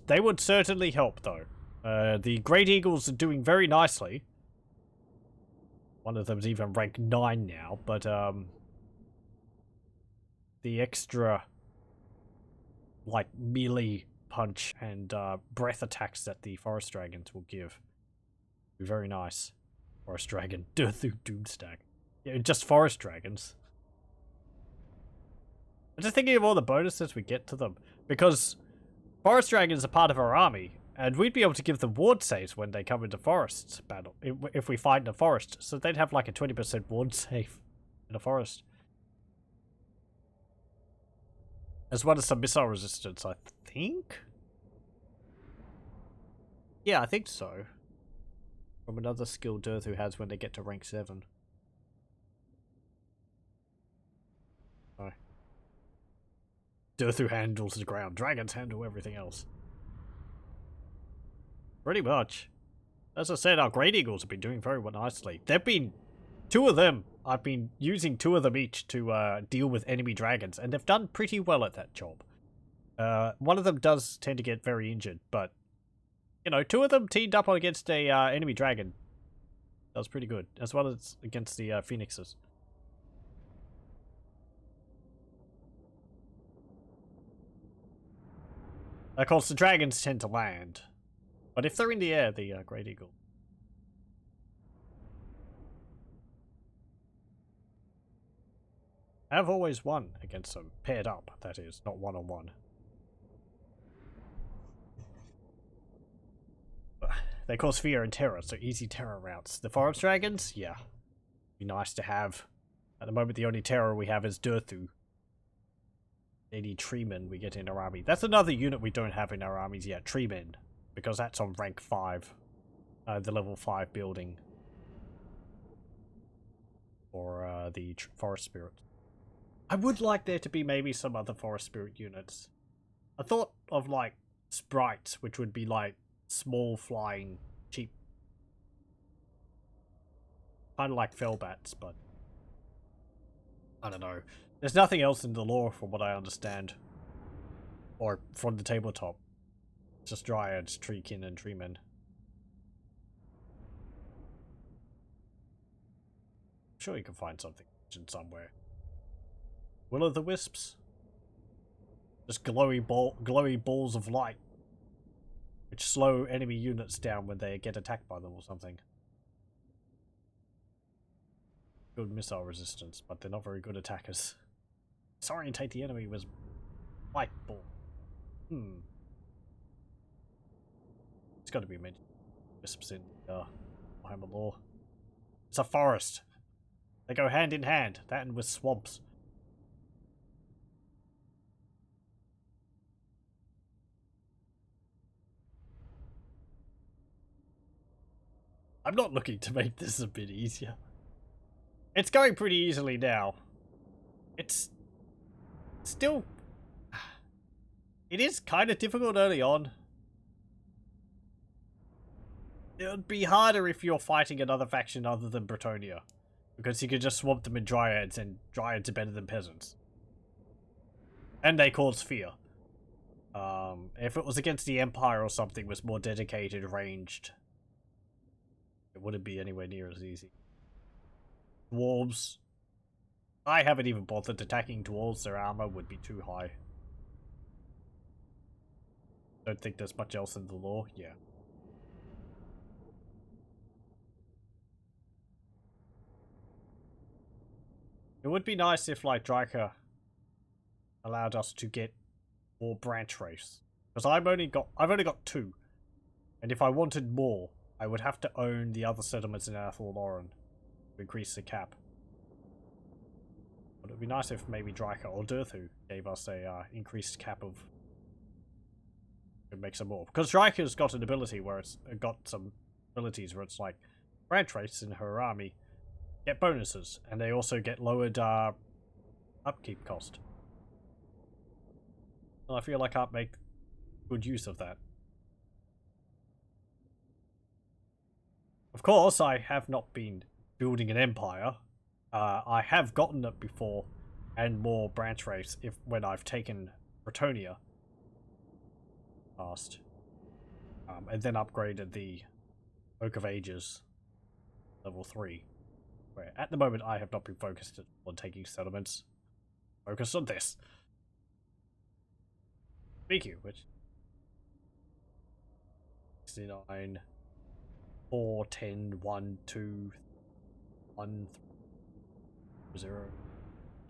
They would certainly help, though. The Great Eagles are doing very nicely. One of them's even rank 9 now, but the extra like melee punch and breath attacks that the forest dragons will give will be very nice. Forest dragon, Durthu Doomstack. Yeah, just forest dragons. I'm just thinking of all the bonuses we get to them, because forest dragons are part of our army, and we'd be able to give them ward saves when they come into forests battle, if we fight in a forest. So they'd have like a 20% ward save in a forest. As well as some missile resistance, I think? Yeah, I think so. From another skill Durthu has when they get to rank 7. Oh. Durthu handles the ground. Dragons handle everything else. Pretty much. As I said, our Great Eagles have been doing very nicely. They've been... 2 of them. I've been using 2 of them each to deal with enemy dragons, and they've done pretty well at that job. One of them does tend to get very injured, but you know, 2 of them teamed up against a enemy dragon. That was pretty good, as well as against the phoenixes. Of course, the dragons tend to land, but if they're in the air, the Great Eagle. I've always won against them, paired up, that is, not one-on-one. They cause fear and terror, so easy terror routes. The forest dragons? Yeah. Be nice to have. At the moment, the only terror we have is Durthu. Any treemen we get in our army. That's another unit we don't have in our armies yet, treemen. Because that's on rank 5. The level 5 building. For the forest spirit. I would like there to be maybe some other forest spirit units. I thought of like sprites, which would be like small flying cheap, kind of like fellbats, but I don't know. There's nothing else in the lore from what I understand. Or from the tabletop. Just dryads, treekin, and treemen. Sure you can find something somewhere. Will o' the Wisps? Just glowy balls of light, which slow enemy units down when they get attacked by them or something. Good missile resistance, but they're not very good attackers. Disorientate the enemy with light ball. It's got to be mentioned. Wisps in Warhammer lore. It's a forest. They go hand in hand. That and with swamps. I'm not looking to make this a bit easier. It's going pretty easily now. It's still... It is kind of difficult early on. It would be harder if you're fighting another faction other than Bretonnia. Because you could just swamp them in dryads, and dryads are better than peasants. And they cause fear. If it was against the Empire or something was more dedicated, ranged, it wouldn't be anywhere near as easy. Dwarves. I haven't even bothered attacking dwarves, their armor would be too high. Don't think there's much else in the lore, yeah. It would be nice if, like, Drycha allowed us to get more branch race. Because I've only got 2. And if I wanted more, I would have to own the other settlements in Athlorn to increase the cap. But it would be nice if maybe Drycha or Durthu gave us a increased cap of... Could make some more. Because Drycha's got an ability where it's got some abilities where it's like branch race in her army get bonuses, and they also get lowered upkeep cost. And I feel like I can't make good use of that. Of course, I have not been building an empire. I have gotten it before, and more branch race when I've taken Bretonnia past, and then upgraded the Oak of Ages level 3. Where at the moment I have not been focused on taking settlements. Focus on this. Mixu, which 69, 4, 10, 1, 2, 1, 0,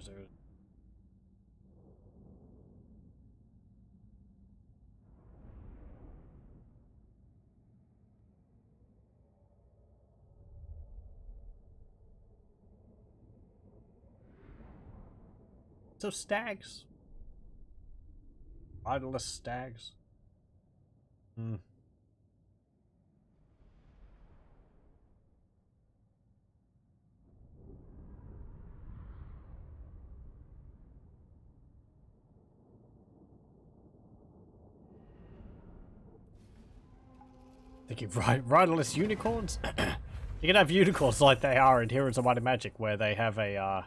0. So stags. Riderless stags. Thinking riderless unicorns? You can have unicorns like they are in Heroes of Might and Magic, where they have a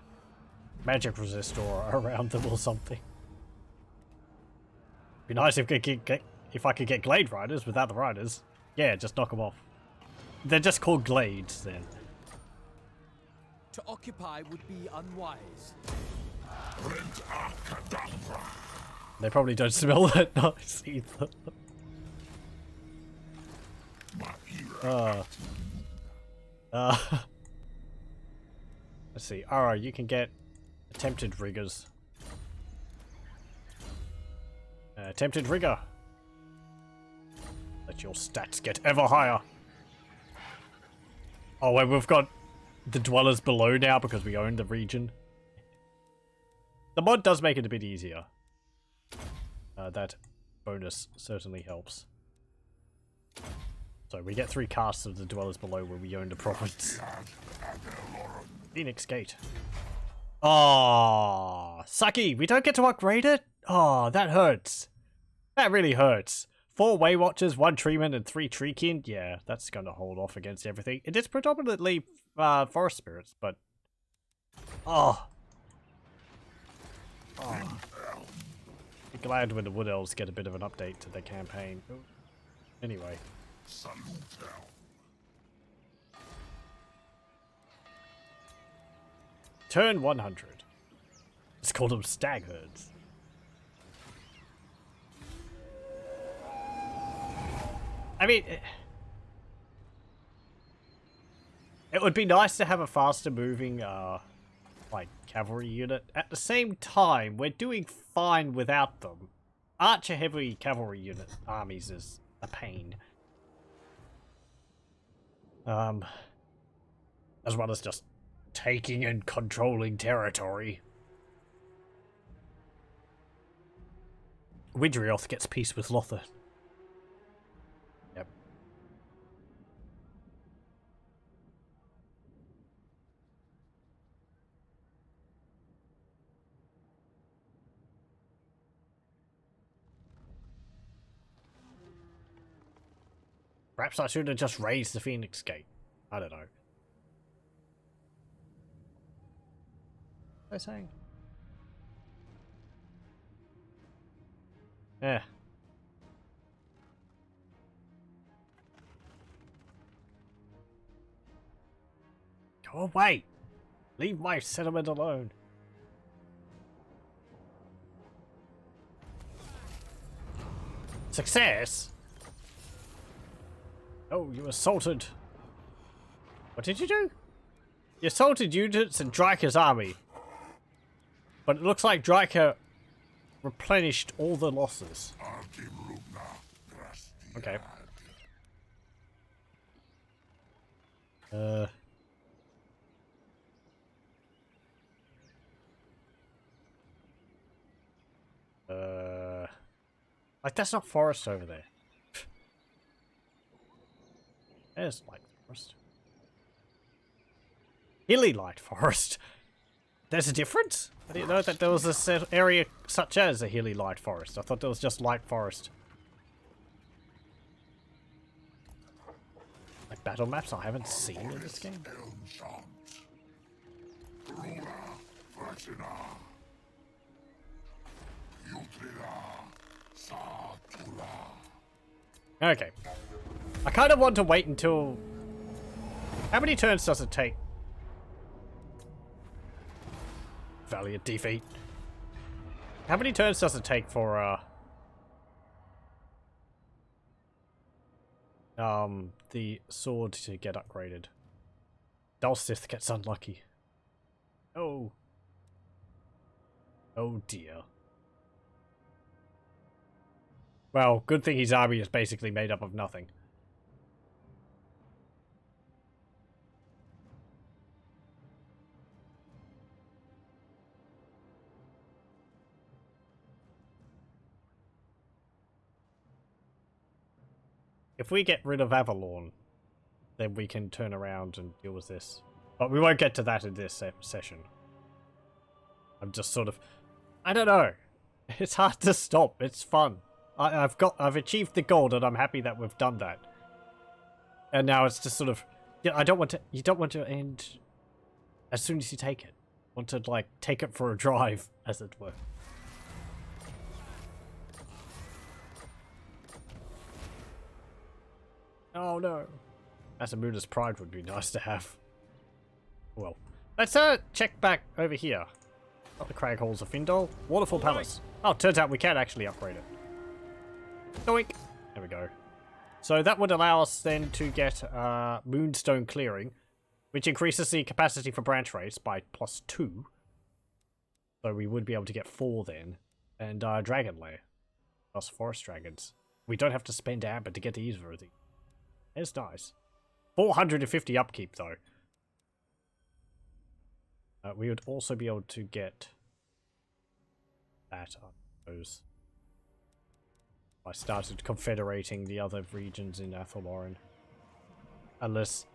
magic resistor around them or something. Be nice if I could get Glade Riders without the riders. Yeah, just knock them off. They're just called Glades then.
To occupy would be unwise.
They probably don't smell that nice either. Let's see. Alright, you can get Attempted Riggers. Attempted Rigger. Let your stats get ever higher. Oh, and we've got the Dwellers below now because we own the region. The mod does make it a bit easier. That bonus certainly helps. So we get 3 casts of the Dwellers below where we own the province. Phoenix Gate. Oh, sucky. We don't get to upgrade it? Oh, that hurts. That really hurts. 4 Way Watchers, 1 Treeman, and 3 Treekin. Yeah, that's going to hold off against everything. It is predominantly Forest Spirits, but... Oh. glad when the Woodelves get a bit of an update to their campaign. Ooh. Anyway. Turn 100. Let's call them stag herds. I mean, it would be nice to have a faster moving, like, cavalry unit. At the same time, we're doing fine without them. Archer heavy cavalry unit armies is a pain. As well as just taking and controlling territory. Widrioth gets peace with Lothar. Yep. Perhaps I should have just raised the Phoenix Gate. I don't know. What are they saying? Yeah. Go away! Leave my settlement alone. Success? Oh, you assaulted. What did you do? You assaulted units in Drycha's army. But it looks like Drycha replenished all the losses. Okay. Like, that's not forest over there. There's light forest. Hilly light forest. There's a difference? I didn't know that there was a area such as a hilly light forest. I thought there was just light forest. Like battle maps I haven't seen in this game. Okay. I kind of want to wait until... How many turns does it take? Valiant defeat. How many turns does it take for, the sword to get upgraded? Dulcith gets unlucky. Oh. Oh dear. Well, good thing his army is basically made up of nothing. If we get rid of Avalon, then we can turn around and deal with this. But we won't get to that in this session. I'm just sort of... I don't know. It's hard to stop. It's fun. I've achieved the goal, and I'm happy that we've done that. And now it's just sort of... Yeah, I don't want to... You don't want to end as soon as you take it. You want to, like, take it for a drive, as it were. Oh no. Masamuda's pride would be nice to have. Well, let's check back over here. Not the Crag Halls of Findol. Waterfall Palace. Oh, turns out we can actually upgrade it. Doink. There we go. So that would allow us then to get Moonstone Clearing, which increases the capacity for branch race by +2. So we would be able to get 4 then. And Dragon Lair. Plus Forest Dragons. We don't have to spend Amber to get either of these. It's nice. 450 upkeep, though. We would also be able to get that, I suppose. I started confederating the other regions in Athaloran. Unless...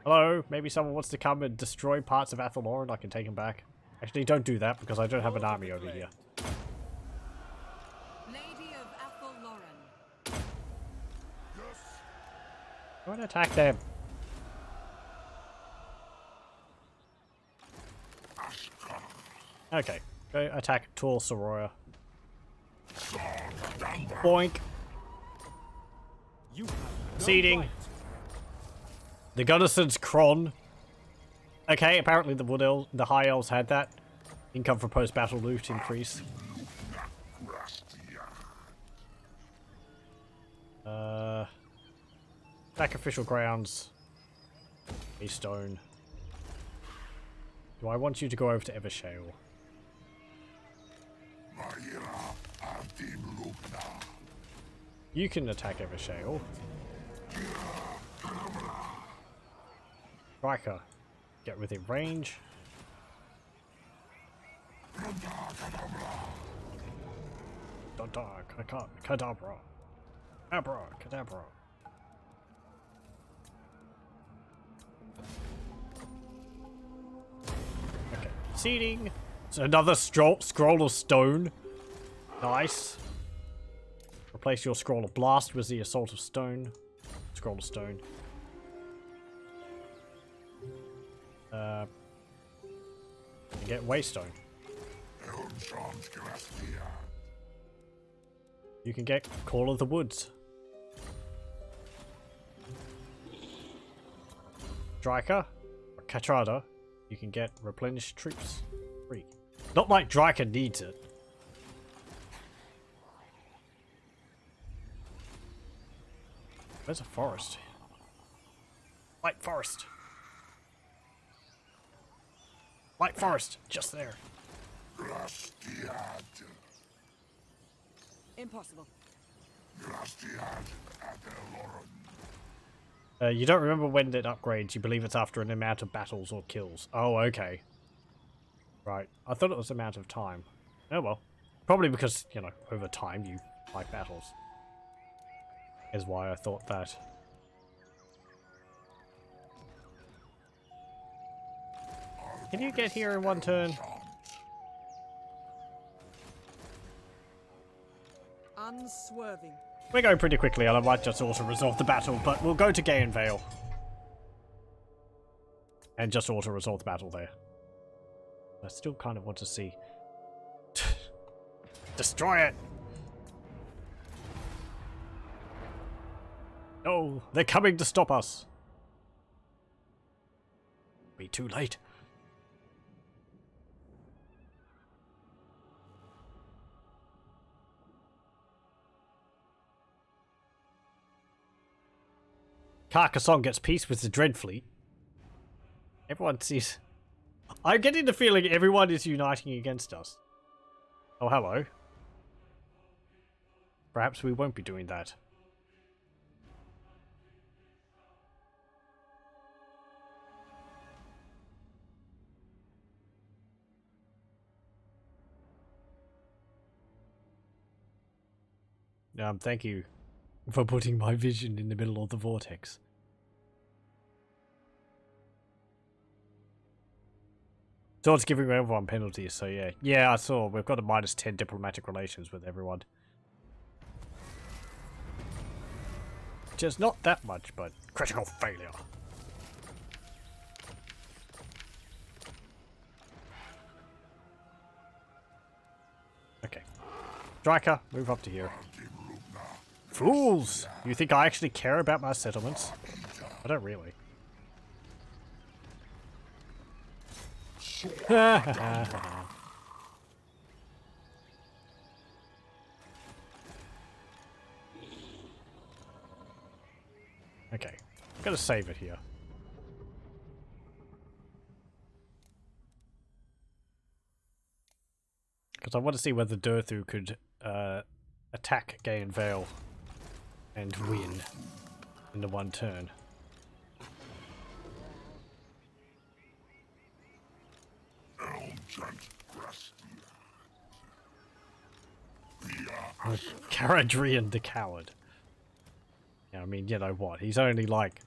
Hello? Maybe someone wants to come and destroy parts of Athaloran. I can take them back. Actually, don't do that, because I don't have an army over here.
Lady of Athaloran.
I want to attack them. Okay, go attack Tor Soroya. Boink.
You have no
Seeding.
right.
The Gunnarson's Kron. Okay, apparently the High Elves had that. Income for post-battle loot increase. Sacrificial grounds. A stone. Do I want you to go over to Evershale? You can attack Evershale. Drycha, get within range. Cadabra. Cadabra. Okay, seeding. So another scroll of stone. Nice. Replace your scroll of blast with the assault of stone. Scroll of stone. And get waystone. You can get Call of the Woods. Drycha or Kachada, you can get replenished troops. Free. Not like Drycha needs it. Where's a forest? White forest. White forest, just there.
Impossible.
You don't remember when it upgrades. You believe it's after an amount of battles or kills. Oh, okay. Right. I thought it was amount of time. Oh well. Probably because, you know, over time you fight battles. Is why I thought that. Can you get here in one turn?
Unswerving.
We're going pretty quickly, and I might just auto-resolve the battle, but we'll go to Gain Vale. And just auto-resolve the battle there. I still kind of want to see. Destroy it! No, they're coming to stop us. Be too late. Carcassonne gets peace with the Dreadfleet. Everyone sees... I'm getting the feeling everyone is uniting against us. Oh, hello. Perhaps we won't be doing that. Thank you for putting my vision in the middle of the vortex. So it's giving everyone penalties, so yeah. Yeah, I saw. We've got a -10 diplomatic relations with everyone. Which is not that much, but critical failure. Okay. Drycha, move up to here. Fools! You think I actually care about my settlements? I don't really. Okay, I'm gonna save it here. Because I want to see whether Durthu could attack Gain Vale and win in the one turn. Caradrian the Coward. Yeah, I mean, you know what? He's only like...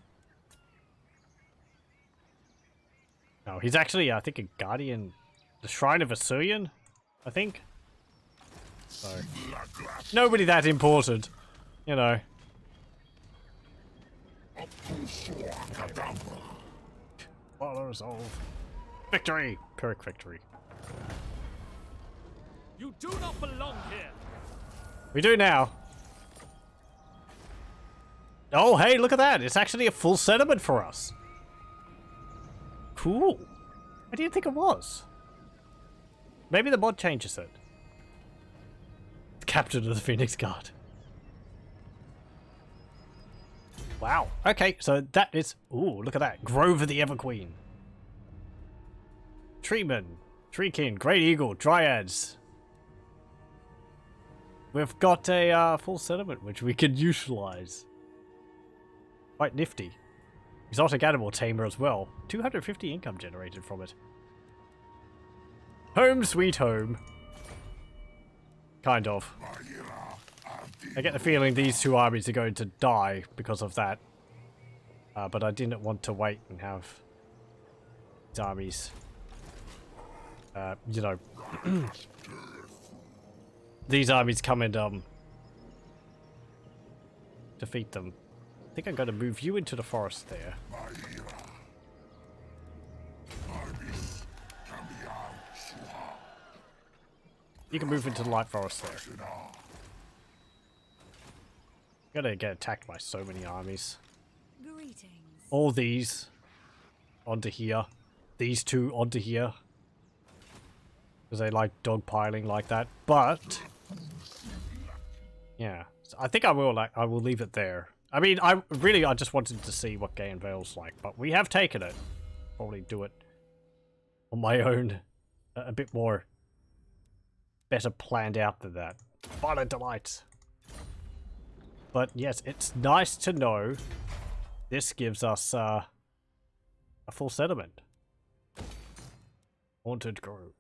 No, he's actually, I think, a Guardian... The Shrine of Khaine, I think? So... Nobody that important, you know. Okay. Resolve. Victory! Pyrrhic victory.
You do not belong here.
We do now. Oh, hey, look at that. It's actually a full settlement for us. Cool. I didn't think it was. Maybe the mod changes it. Captain of the Phoenix Guard. Wow. Okay, so that is... Ooh, look at that. Grove of the Everqueen. Treeman. Treekin. Great Eagle. Dryads. We've got a full settlement which we can utilize. Quite nifty. Exotic animal tamer as well. 250 income generated from it. Home sweet home. Kind of. I get the feeling these two armies are going to die because of that. But I didn't want to wait and have these armies, you know, these armies come and defeat them. I think I'm going to move you into the forest there. You can move into the light forest there. I'm gonna get attacked by so many armies.
Greetings.
All these onto here. These two onto here. Because they like dogpiling like that. But yeah. So I think I will leave it there. I mean, I just wanted to see what Gay and Vale's like, but we have taken it. Probably do it on my own a bit more better planned out than that. Violent delight. But yes, it's nice to know this gives us a full settlement. Haunted Grove.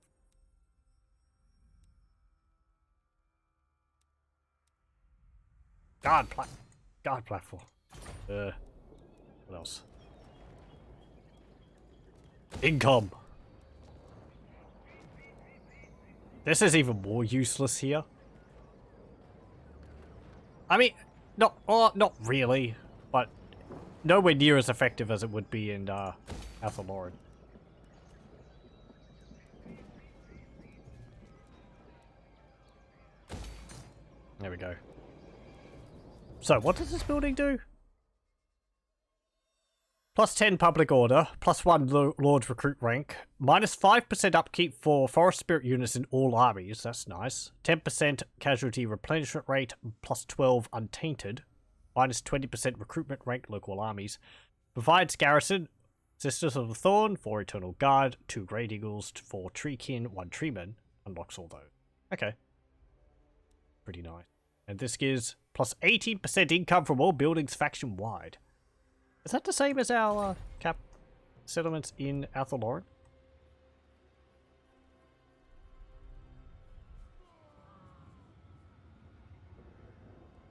Guard platform. What else? Income. This is even more useless here. I mean, not really, but nowhere near as effective as it would be in Athelloren. There we go. So, what does this building do? Plus 10 public order, plus 1 Lord recruit rank, minus 5% upkeep for forest spirit units in all armies, that's nice. 10% casualty replenishment rate, plus 12 untainted, minus 20% recruitment rank local armies. Provides garrison, Sisters of the Thorn, 4 Eternal Guard, 2 Great Eagles, 4 Treekin, 1 Treeman. Unlocks all those. Okay. Pretty nice. And this gives plus 18% income from all buildings faction-wide. Is that the same as our cap settlements in Athelloren?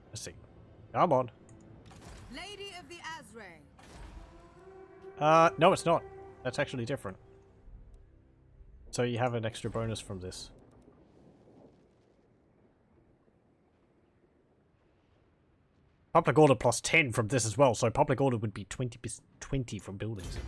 Let's see. Come on.
Lady of the Azray.
No, it's not. That's actually different. So you have an extra bonus from this. Public order plus 10 from this as well, so public order would be 20 from buildings.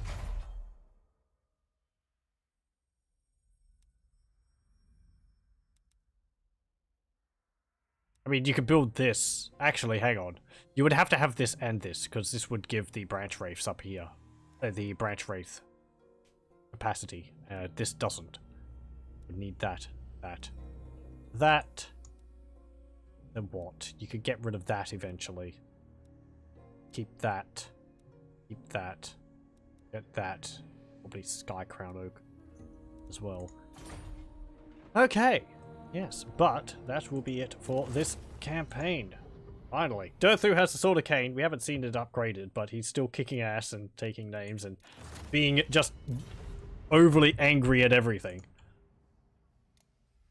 I mean, you could build this. Actually, hang on. You would have to have this and this, because this would give the branch wraiths up here. The branch wraith capacity. This doesn't. Would need that. That. Then what? You could get rid of that eventually. Keep that. Keep that. Get that. Probably Sky Crown Oak as well. Okay. Yes, but that will be it for this campaign. Finally. Durthu has the Sword of Khaine. We haven't seen it upgraded, but he's still kicking ass and taking names and being just overly angry at everything.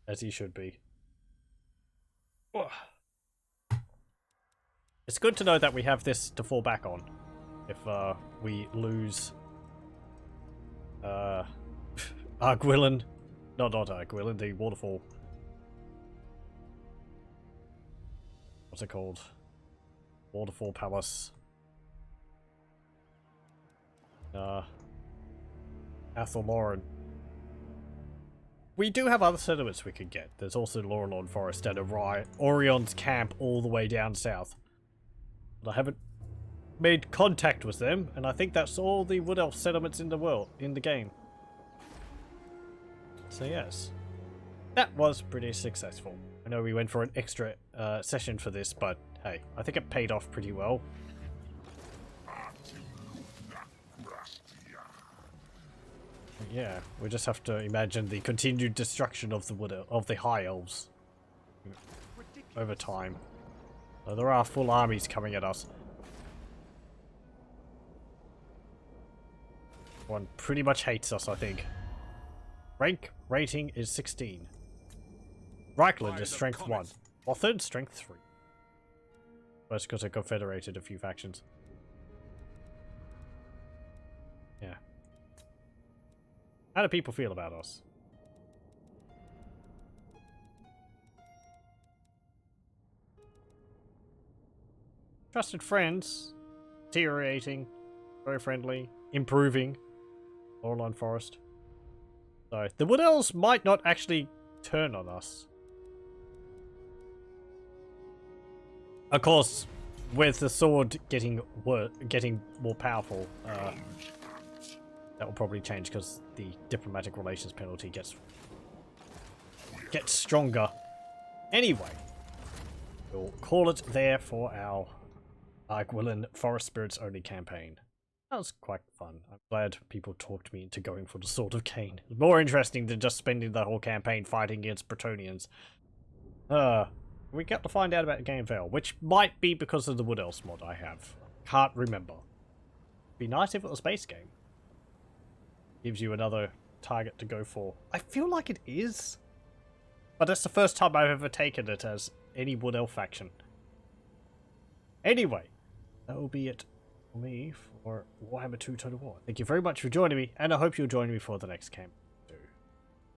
As he should be. It's good to know that we have this to fall back on if we lose Argwylon. Not Argwylon, the waterfall. What's it called? Waterfall Palace. Athelloren. We do have other settlements we could get. There's also Lorelorn Forest and Orion's Camp all the way down south. But I haven't made contact with them, and I think that's all the Wood Elf settlements in the game. So yes, that was pretty successful. I know we went for an extra session for this, but hey, I think it paid off pretty well. Yeah, we just have to imagine the continued destruction of the High Elves over time. So there are full armies coming at us. One pretty much hates us, I think. Rank rating is 16. Reichland is strength 1, while third strength 3. That's because I confederated a few factions. Yeah. How do people feel about us? Trusted friends. Deteriorating. Very friendly. Improving. Orlon Forest. So, the Woodelves might not actually turn on us. Of course, with the sword getting more powerful, that will probably change because the diplomatic relations penalty gets stronger. Anyway, we'll call it there for our Argwylon Forest Spirits only campaign. That was quite fun. I'm glad people talked me into going for the Sword of Khaine. It's more interesting than just spending the whole campaign fighting against Bretonnians. We got to find out about Game Veil, which might be because of the Wood Elves mod I have. Can't remember. Be nice if it was base game. Gives you another target to go for. I feel like it is. But that's the first time I've ever taken it as any Wood Elf faction. Anyway, that will be it for me for Warhammer 2 Total War. Thank you very much for joining me, and I hope you'll join me for the next camp.